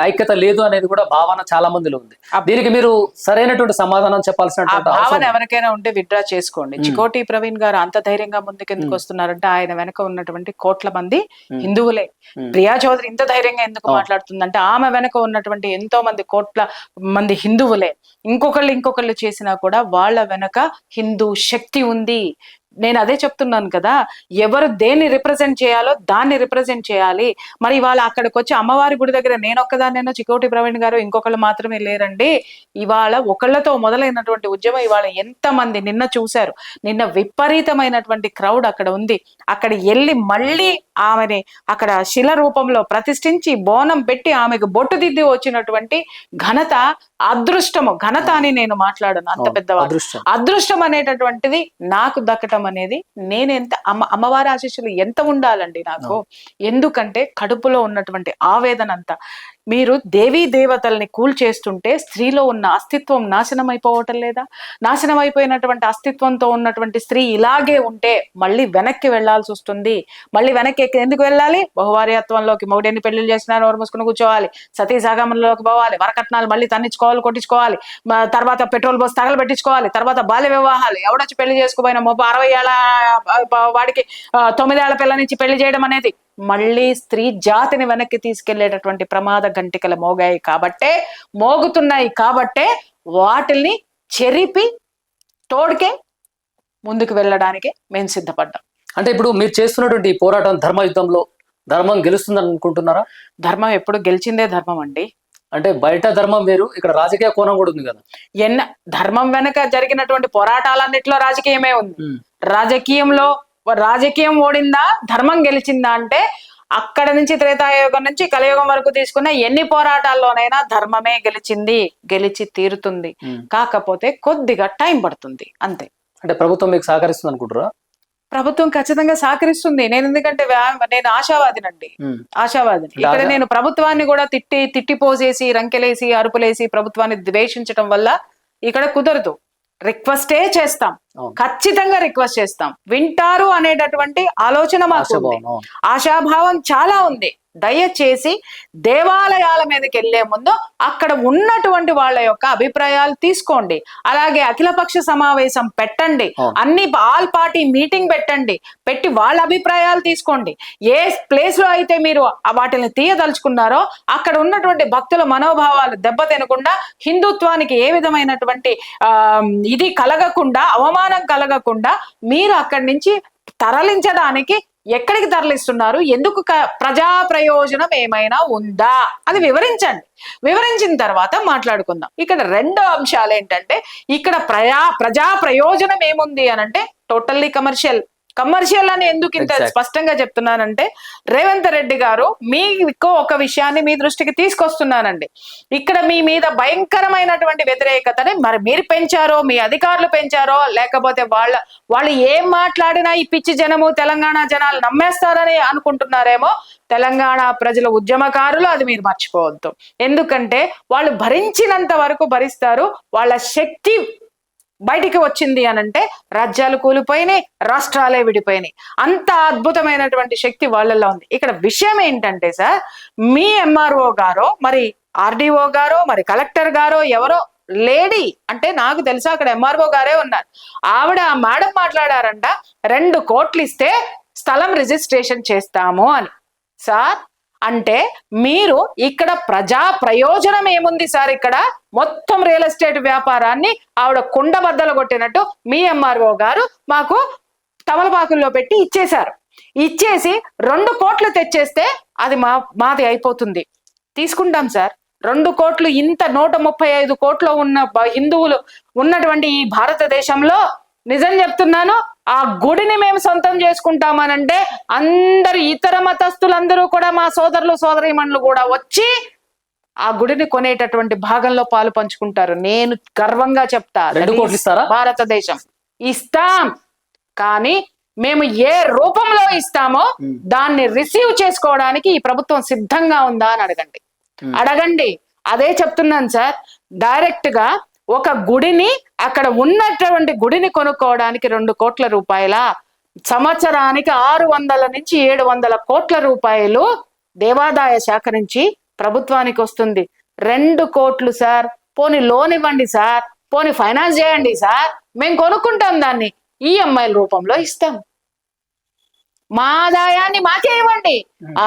ఐక్యత లేదు అనేది కూడా భావన చాలా మందిలో ఉంది. దీనికి మీరు సరైనటువంటి సమాధానం చెప్పాల్సినటువంటి భావన ఎవరికైనా ఉంటే విత్డ్రా చేసుకోండి. చికోటి ప్రవీణ్ గారు అంత ధైర్యంగా ముందుకు ఎందుకు వస్తున్నారంటే ఆయన వెనక ఉన్నటువంటి కోట్ల మంది హిందువులే. ప్రియా చౌదరి ఇంత ధైర్యంగా ఎందుకు మాట్లాడుతుందంటే ఆమె వెనక ఉన్నటువంటి ఎంతో మంది కోట్ల మంది హిందువులే. ఇంకొకళ్ళు చేసినా కూడా వాళ్ళ వెనక హిందూ శక్తి ఉంది. నేను అదే చెప్తున్నాను కదా, ఎవరు దేన్ని రిప్రజెంట్ చేయాలో దాన్ని రిప్రజెంట్ చేయాలి. మరి ఇవాళ అక్కడికి వచ్చి అమ్మవారి గుడి దగ్గర నేను ఒక్కదాన్నైనా, చికోటి ప్రవీణ్ గారు ఇంకొకళ్ళు మాత్రమే లేరండి. ఇవాళ ఒకళ్ళతో మొదలైనటువంటి ఉద్యమం ఇవాళ ఎంతమంది నిన్న చూశారు. నిన్న విపరీతమైనటువంటి క్రౌడ్ అక్కడ ఉంది. అక్కడ వెళ్ళి మళ్ళీ ఆమెని అక్కడ శిల రూపంలో ప్రతిష్ఠించి బోనం పెట్టి ఆమెకు బొట్టు దిద్ది వచ్చినటువంటి ఘనత, అదృష్టము, ఘనత అని నేను మాట్లాడను, అంత పెద్దవాడు. అదృష్టం అనేటటువంటిది నాకు దక్కటం అనేది, నేను ఎంత అమ్మవారి ఆశీస్సులు ఎంత ఉండాలండి నాకు. ఎందుకంటే కడుపులో ఉన్నటువంటి ఆవేదన అంతా. మీరు దేవీ దేవతల్ని కూల్చేస్తుంటే స్త్రీలో ఉన్న అస్తిత్వం నాశనం అయిపోవటం లేదా? నాశనం అయిపోయినటువంటి అస్తిత్వంతో ఉన్నటువంటి స్త్రీ ఇలాగే ఉంటే మళ్ళీ వెనక్కి వెళ్లాల్సి వస్తుంది. మళ్ళీ వెనక్కి ఎందుకు వెళ్ళాలి? బహువార్యత్వంలోకి, మొగుడెన్ని పెళ్లిళ్ళు చేసినా నోరు మూసుకుని కూర్చోవాలి, సతీ సాగమంలోకి పోవాలి, వరకట్నాలు మళ్ళీ తన్నించుకోవాలి, కొట్టించుకోవాలి, తర్వాత పెట్రోల్ పోసి తగలబెట్టించుకోవాలి, తర్వాత బాల్య వివాహాలు, ఎవడొచ్చి పెళ్లి చేసుకోపోయినా 60 ఏళ్ళ వాడికి 9 ఏళ్ల పిల్ల నుంచి పెళ్లి చేయడం అనేది మళ్ళీ స్త్రీ జాతిని వెనక్కి తీసుకెళ్లేటటువంటి ప్రమాద గంటికలు మోగుతున్నాయి కాబట్టే వాటిల్ని చెరిపి తోడికే ముందుకు వెళ్ళడానికి మేము సిద్ధపడ్డాం. అంటే ఇప్పుడు మీరు చేస్తున్నటువంటి పోరాటం ధర్మ యుద్ధంలో ధర్మం గెలుస్తుందని అనుకుంటున్నారా? ధర్మం ఎప్పుడు గెలిచిందే ధర్మం అండి. అంటే బయట ధర్మం వేరు, ఇక్కడ రాజకీయ కోణం కూడా ఉంది కదా. ధర్మం వెనక జరిగినటువంటి పోరాటాలన్నిట్లో రాజకీయమే ఉంది. రాజకీయం ఓడిందా, ధర్మం గెలిచిందా అంటే అక్కడ నుంచి త్రేతాయుగం నుంచి కలియుగం వరకు తీసుకున్న ఎన్ని పోరాటాల్లోనైనా ధర్మమే గెలిచి తీరుతుంది. కాకపోతే కొద్దిగా టైం పడుతుంది అంతే. అంటే ప్రభుత్వం మీకు సహకరిస్తుంది అనుకుంటారా? ప్రభుత్వం ఖచ్చితంగా సహకరిస్తుంది. ఎందుకంటే నేను ఆశావాదినండి. ఇక్కడ నేను ప్రభుత్వాన్ని కూడా తిట్టిపోసేసి, రంకెలేసి, అరుపులేసి ప్రభుత్వాన్ని ద్వేషించడం వల్ల ఇక్కడ కుదరదు. రిక్వెస్టే చేస్తాం, అవును. ఖచ్చితంగా రిక్వెస్ట్ చేస్తాం, వింటారు అనేటటువంటి ఆలోచన మాకు ఉంది, ఆశాభావం, అవును. ఆశాభావం చాలా ఉంది. దయచేసి దేవాలయాల మీదకి వెళ్లే ముందు అక్కడ ఉన్నటువంటి వాళ్ళ యొక్క అభిప్రాయాలు తీసుకోండి. అలాగే అఖిలపక్ష సమావేశం పెట్టండి, అవును. అన్ని ఆల్ పార్టీ మీటింగ్ పెట్టండి, పెట్టి వాళ్ళ అభిప్రాయాలు తీసుకోండి. ఏ ప్లేస్ లో అయితే మీరు వాటిని తీయదలుచుకున్నారో అక్కడ ఉన్నటువంటి భక్తుల మనోభావాలు దెబ్బతినకుండా, హిందుత్వానికి ఏ విధమైనటువంటి ఇది కలగకుండా, అవమానం కలగకుండా మీరు అక్కడి నుంచి తరలించడానికి ఎక్కడికి తరలిస్తున్నారు, ఎందుకు, ప్రజా ప్రయోజనం ఏమైనా ఉందా అది వివరించండి. వివరించిన తర్వాత మాట్లాడుకుందాం. ఇక్కడ రెండో అంశాలు ఏంటంటే, ఇక్కడ ప్రజా ప్రయోజనం ఏముంది అనంటే టోటల్లీ కమర్షియల్ అని ఎందుకు ఇంత స్పష్టంగా చెప్తున్నానంటే, రేవంత్ రెడ్డి గారు మీకు ఒక విషయాన్ని మీ దృష్టికి తీసుకొస్తున్నానండి. ఇక్కడ మీ మీద భయంకరమైనటువంటి వ్యతిరేకతని మరి మీరు పెంచారో, మీ అధికారులు పెంచారో, లేకపోతే వాళ్ళు ఏం మాట్లాడినా ఈ పిచ్చి జనము తెలంగాణ జనాలు నమ్మేస్తారని అనుకుంటున్నారేమో. తెలంగాణ ప్రజల ఉద్యమకారులు అది మీరు మర్చిపోవద్దు. ఎందుకంటే వాళ్ళు భరించినంత వరకు భరిస్తారు. వాళ్ళ శక్తి బయటికి వచ్చింది అనంటే రాజ్యాలు కూలిపోయినాయి, రాష్ట్రాలే విడిపోయినాయి. అంత అద్భుతమైనటువంటి శక్తి వాళ్ళల్లో ఉంది. ఇక్కడ విషయం ఏంటంటే సార్, మీ ఎంఆర్ఓ గారో, మరి ఆర్డీఓ గారో, మరి కలెక్టర్ గారో ఎవరో లేడీ అంటే నాకు తెలుసా, అక్కడ ఎంఆర్ఓ గారే ఉన్నారు. ఆవిడ ఆ మేడం మాట్లాడారంట, 2 కోట్లు ఇస్తే స్థలం రిజిస్ట్రేషన్ చేస్తాము అని. సార్ అంటే మీరు ఇక్కడ ప్రజా ప్రయోజనం ఏముంది సార్? ఇక్కడ మొత్తం రియల్ ఎస్టేట్ వ్యాపారాన్ని ఆవిడ కుండబద్దలు కొట్టినట్టు మీ ఎంఆర్ఓ గారు మాకు తమలపాకుల్లో పెట్టి ఇచ్చేశారు. ఇచ్చేసి 2 కోట్లు తెచ్చేస్తే అది మాది అయిపోతుంది, తీసుకుంటాం సార్. 2 కోట్లు, ఇంత 135 కోట్లు ఉన్న హిందువులు ఉన్నటువంటి ఈ భారతదేశంలో నిజం చెప్తున్నాను, ఆ గుడిని మేము సొంతం చేసుకుంటామనంటే అందరు ఇతర మతస్థులందరూ కూడా, మా సోదరులు సోదరీమణులు కూడా వచ్చి ఆ గుడిని కొనేటటువంటి భాగంలో పాలు పంచుకుంటారు. నేను గర్వంగా చెప్తా, 2 కోట్లు ఇస్తారా? భారతదేశం ఇస్తాం, కానీ మేము ఏ రూపంలో ఇస్తామో దాన్ని రిసీవ్ చేసుకోవడానికి ఈ ప్రభుత్వం సిద్ధంగా ఉందా అని అడగండి. అదే చెప్తున్నాను సార్. డైరెక్ట్ గా ఒక గుడిని, అక్కడ ఉన్నటువంటి గుడిని కొనుక్కోవడానికి 2 కోట్ల రూపాయల, సంవత్సరానికి 600 నుంచి 700 కోట్ల రూపాయలు దేవాదాయ శాఖ నుంచి ప్రభుత్వానికి వస్తుంది. 2 కోట్లు సార్. పోనీ లోన్ ఇవ్వండి సార్, పోనీ ఫైనాన్స్ చేయండి సార్, మేము కొనుక్కుంటాం, దాన్ని ఈఎంఐల రూపంలో ఇస్తాం. మా ఆదాయాన్ని మాకే ఇవ్వండి.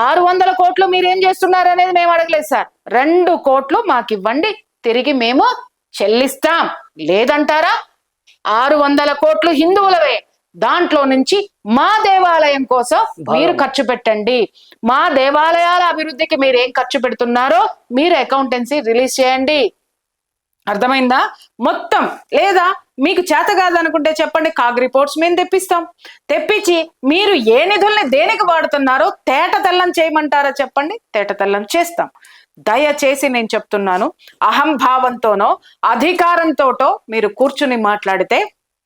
600 కోట్లు మీరేం చేస్తున్నారు అనేది మేము అడగలేదు సార్. 2 కోట్లు మాకు ఇవ్వండి, తిరిగి మేము చెల్లిస్తాం. లేదంటారా? 600 కోట్లు హిందువులవే, దాంట్లో నుంచి మా దేవాలయం కోసం మీరు ఖర్చు పెట్టండి. మా దేవాలయాల అభివృద్ధికి మీరు ఏం ఖర్చు పెడుతున్నారో మీరు అకౌంటెన్సీ రిలీజ్ చేయండి. అర్థమైందా? మొత్తం. లేదా మీకు చేత కాదనుకుంటే చెప్పండి, కాగ్ రిపోర్ట్స్ మేము తెప్పిస్తాం. తెప్పించి మీరు ఏ నిధుల్ని దేనికి వాడుతున్నారో తేట తెల్లం చేయమంటారా చెప్పండి, తేట తెల్లం చేస్తాం. దయచేసి నేను చెప్తున్నాను, అహంభావంతోనో అధికారంతోటో మీరు కూర్చుని మాట్లాడితే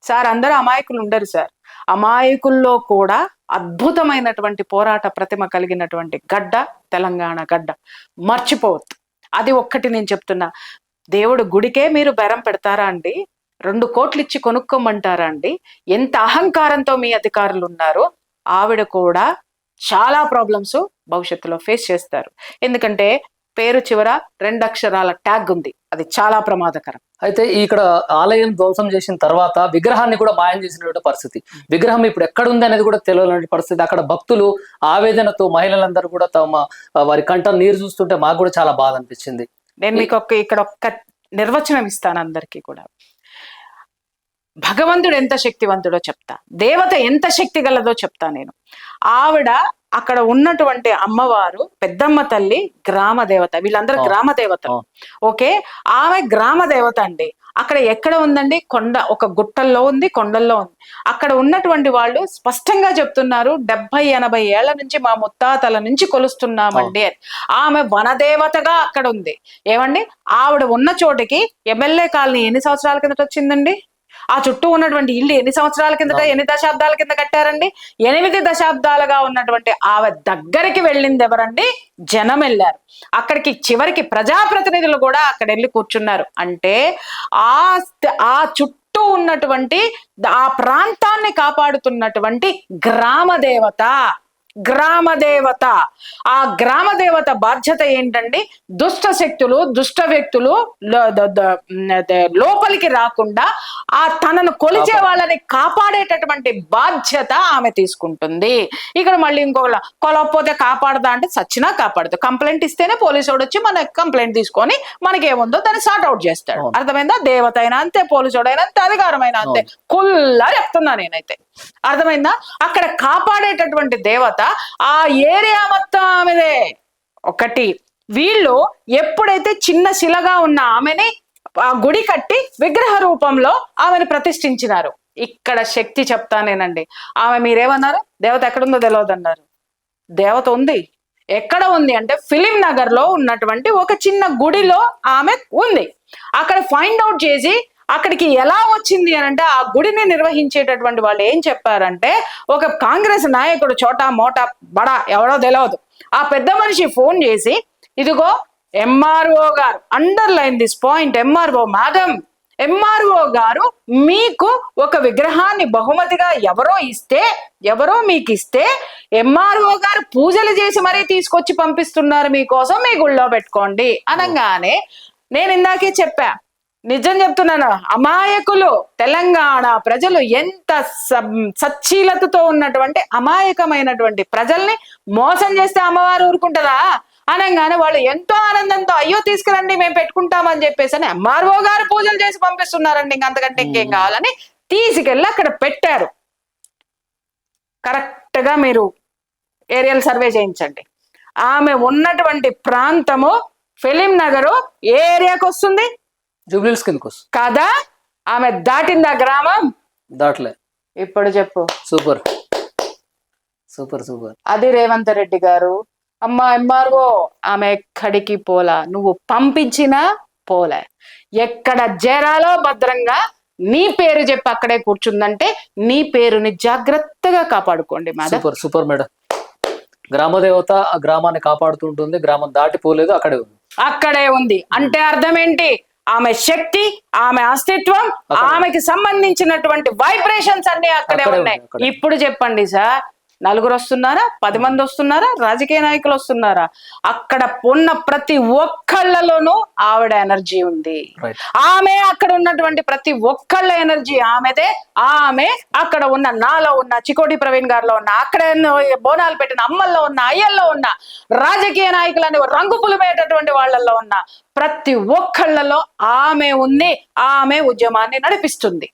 సార్, అందరూ అమాయకులు ఉండరు సార్. అమాయకుల్లో కూడా అద్భుతమైనటువంటి పోరాట ప్రతిమ కలిగినటువంటి గడ్డ తెలంగాణ గడ్డ, మర్చిపోవద్దు. అది ఒక్కటి నేను చెప్తున్నా. దేవుడు గుడికే మీరు బేరం పెడతారా అండి? 2 కోట్లు ఇచ్చి కొనుక్కోమంటారా అండి? ఎంత అహంకారంతో మీ అధికారులు ఉన్నారో. ఆవిడ కూడా చాలా ప్రాబ్లమ్స్ భవిష్యత్తులో ఫేస్ చేస్తారు. ఎందుకంటే పేరు చివర 2 అక్షరాల ట్యాగ్ ఉంది, అది చాలా ప్రమాదకరం. అయితే ఇక్కడ ఆలయం ధ్వంసం చేసిన తర్వాత విగ్రహాన్ని కూడా మాయం చేసినటువంటి పరిస్థితి. విగ్రహం ఇప్పుడు ఎక్కడ ఉంది అనేది కూడా తెలియని పరిస్థితి. అక్కడ భక్తులు ఆవేదనతో, మహిళలందరూ కూడా వారి కంట నీరు చూస్తుంటే మాకు కూడా చాలా బాధ అనిపించింది. నేను మీకు ఇక్కడ ఒక్క నిర్వచనం ఇస్తాను అందరికీ కూడా. భగవంతుడు ఎంత శక్తివంతుడో చెప్తా, దేవత ఎంత శక్తి గలదో చెప్తా నేను. ఆవిడ అక్కడ ఉన్నటువంటి అమ్మవారు పెద్దమ్మ తల్లి గ్రామ దేవత, వీళ్ళందరూ గ్రామ దేవతలు. ఓకే, ఆమె గ్రామ దేవత అండి. అక్కడ ఎక్కడ ఉందండి? కొండ, ఒక గుట్టల్లో ఉంది, కొండల్లో ఉంది. అక్కడ ఉన్నటువంటి వాళ్ళు స్పష్టంగా చెప్తున్నారు, 70-80 ఏళ్ల నుంచి మా ముత్తాతల నుంచి కొలుస్తున్నామండి అని. ఆమె వనదేవతగా అక్కడ ఉంది. ఏమండి, ఆవిడ ఉన్న చోటికి ఎమ్మెల్యే కాలనీ ఎన్ని సంవత్సరాల కిందట వచ్చిందండి? ఆ చుట్టూ ఉన్నటువంటి ఇల్లు ఎన్ని సంవత్సరాల కిందట, ఎన్ని దశాబ్దాల కింద కట్టారండి? 8 దశాబ్దాలుగా ఉన్నటువంటి ఆమె దగ్గరికి వెళ్ళింది ఎవరండి? జనం వెళ్ళారు. అక్కడికి చివరికి ప్రజాప్రతినిధులు కూడా అక్కడ వెళ్ళి కూర్చున్నారు. అంటే ఆ చుట్టూ చుట్టూ ఉన్నటువంటి ఆ ప్రాంతాన్ని కాపాడుతున్నటువంటి గ్రామ దేవత. ఆ గ్రామ దేవత బాధ్యత ఏంటండి? దుష్ట శక్తులు, దుష్ట వ్యక్తులు లోపలికి రాకుండా ఆ తనను కొలిచే వాళ్ళని కాపాడేటటువంటి బాధ్యత ఆమె తీసుకుంటుంది. ఇక్కడ మళ్ళీ ఇంకొకళ్ళ కొలవకపోతే కాపాడదా అంటే చచ్చినా కాపాడదు. కంప్లైంట్ ఇస్తేనే పోలీసు వాడు వచ్చి మన కంప్లైంట్ తీసుకొని మనకి ఏముందో దాన్ని సార్ట్ అవుట్ చేస్తాడు. అర్థమైందా? దేవత అయినా అంతే, పోలీసుడైనా అంతే, అధికారమైనా అంతే. కుల్లా చెప్తున్నా నేనైతే. అర్థమైందా? అక్కడ కాపాడేటటువంటి దేవత ఆ ఏరియా మొత్తం ఆమెదే. ఒకటి, వీళ్ళు ఎప్పుడైతే చిన్న శిలగా ఉన్న ఆమెని ఆ గుడి కట్టి విగ్రహ రూపంలో ఆమెను ప్రతిష్ఠించినారు. ఇక్కడ శక్తి చెప్తానేనండి. ఆమె మీరేమన్నారు? దేవత ఎక్కడుందో తెలియదు అన్నారు. దేవత ఉంది. ఎక్కడ ఉంది అంటే ఫిలిం నగర్ లో ఉన్నటువంటి ఒక చిన్న గుడిలో ఆమె ఉంది. అక్కడ ఫైండ్ అవుట్ చేసి అక్కడికి ఎలా వచ్చింది అని అంటే, ఆ గుడిని నిర్వహించేటటువంటి వాళ్ళు ఏం చెప్పారంటే, ఒక కాంగ్రెస్ నాయకుడు చోటా మోటా బడా ఎవడో తెలియదు, ఆ పెద్ద మనిషి ఫోన్ చేసి, ఇదిగో ఎంఆర్ఓ గారు, underline this point, MRO madam, MRO గారు మీకు ఒక విగ్రహాన్ని బహుమతిగా ఎవరో మీకు ఇస్తే ఎంఆర్ఓ గారు పూజలు చేసి మరీ తీసుకొచ్చి పంపిస్తున్నారు మీకోసం, మీ గుళ్ళో పెట్టుకోండి అనగానే నేను ఇందాకే చెప్పా, నిజం చెప్తున్నాను, అమాయకులు తెలంగాణ ప్రజలు ఎంత సచ్చీలతతో ఉన్నటువంటి అమాయకమైనటువంటి ప్రజల్ని మోసం చేస్తే అమ్మవారు ఊరుకుంటుందా అనగానే వాళ్ళు ఎంతో ఆనందంతో అయ్యో తీసుకురండి మేము పెట్టుకుంటామని చెప్పేసి అని ఎంఆర్ఓ గారు పూజలు చేసి పంపిస్తున్నారండి, ఇంకంతకంటే ఇంకేం కావాలని తీసుకెళ్ళి అక్కడ పెట్టారు. కరెక్ట్ గా మీరు ఏరియల్ సర్వే చేయించండి. ఆమె ఉన్నటువంటి ప్రాంతము ఫిలిం నగరు ఏ ఏరియాకి వస్తుంది? జూబ్లీహిల్స్ కిందకు వస్తుంది కదా. ఆమె దాటిందా గ్రామం? దాటలే. ఇప్పుడు చెప్పు. Super super super. అది రేవంత్ రెడ్డి గారు. అమ్మ ఎంఆర్ఓ ఆమె ఎక్కడికి పోలా, నువ్వు పంపించినా పోలే. ఎక్కడ చేరాలో భద్రంగా నీ పేరు చెప్పి అక్కడే కూర్చుందంటే నీ పేరుని జాగ్రత్తగా కాపాడుకోండి మేడం. Super super madam. గ్రామదేవత ఆ గ్రామాన్ని కాపాడుతుంటుంది, గ్రామం దాటిపోలేదు, అక్కడే ఉంది అంటే అర్థం ఏంటి? ఆమె శక్తి, ఆమె అస్తిత్వం, ఆమెకి సంబంధించినటువంటి వైబ్రేషన్స్ అన్ని అక్కడే ఉన్నాయి. ఇప్పుడు చెప్పండి సార్, నలుగురు వస్తున్నారా, 10 మంది వస్తున్నారా, రాజకీయ నాయకులు వస్తున్నారా? అక్కడ ఉన్న ప్రతి ఒక్కళ్ళలోనూ ఆవిడ ఎనర్జీ ఉంది. ఆమె అక్కడ ఉన్నటువంటి ప్రతి ఒక్కళ్ళ ఎనర్జీ ఆమెదే. ఆమె అక్కడ ఉన్న నాలో ఉన్న, చికోటి ప్రవీణ్ గారిలో ఉన్న, అక్కడ బోనాలు పెట్టిన అమ్మల్లో ఉన్న, అయ్యల్లో ఉన్న, రాజకీయ నాయకులని రంగు పులిపేటటువంటి వాళ్ళల్లో ఉన్న ప్రతి ఒక్కళ్ళలో ఆమె ఉంది. ఆమె ఉద్యమాన్ని నడిపిస్తుంది.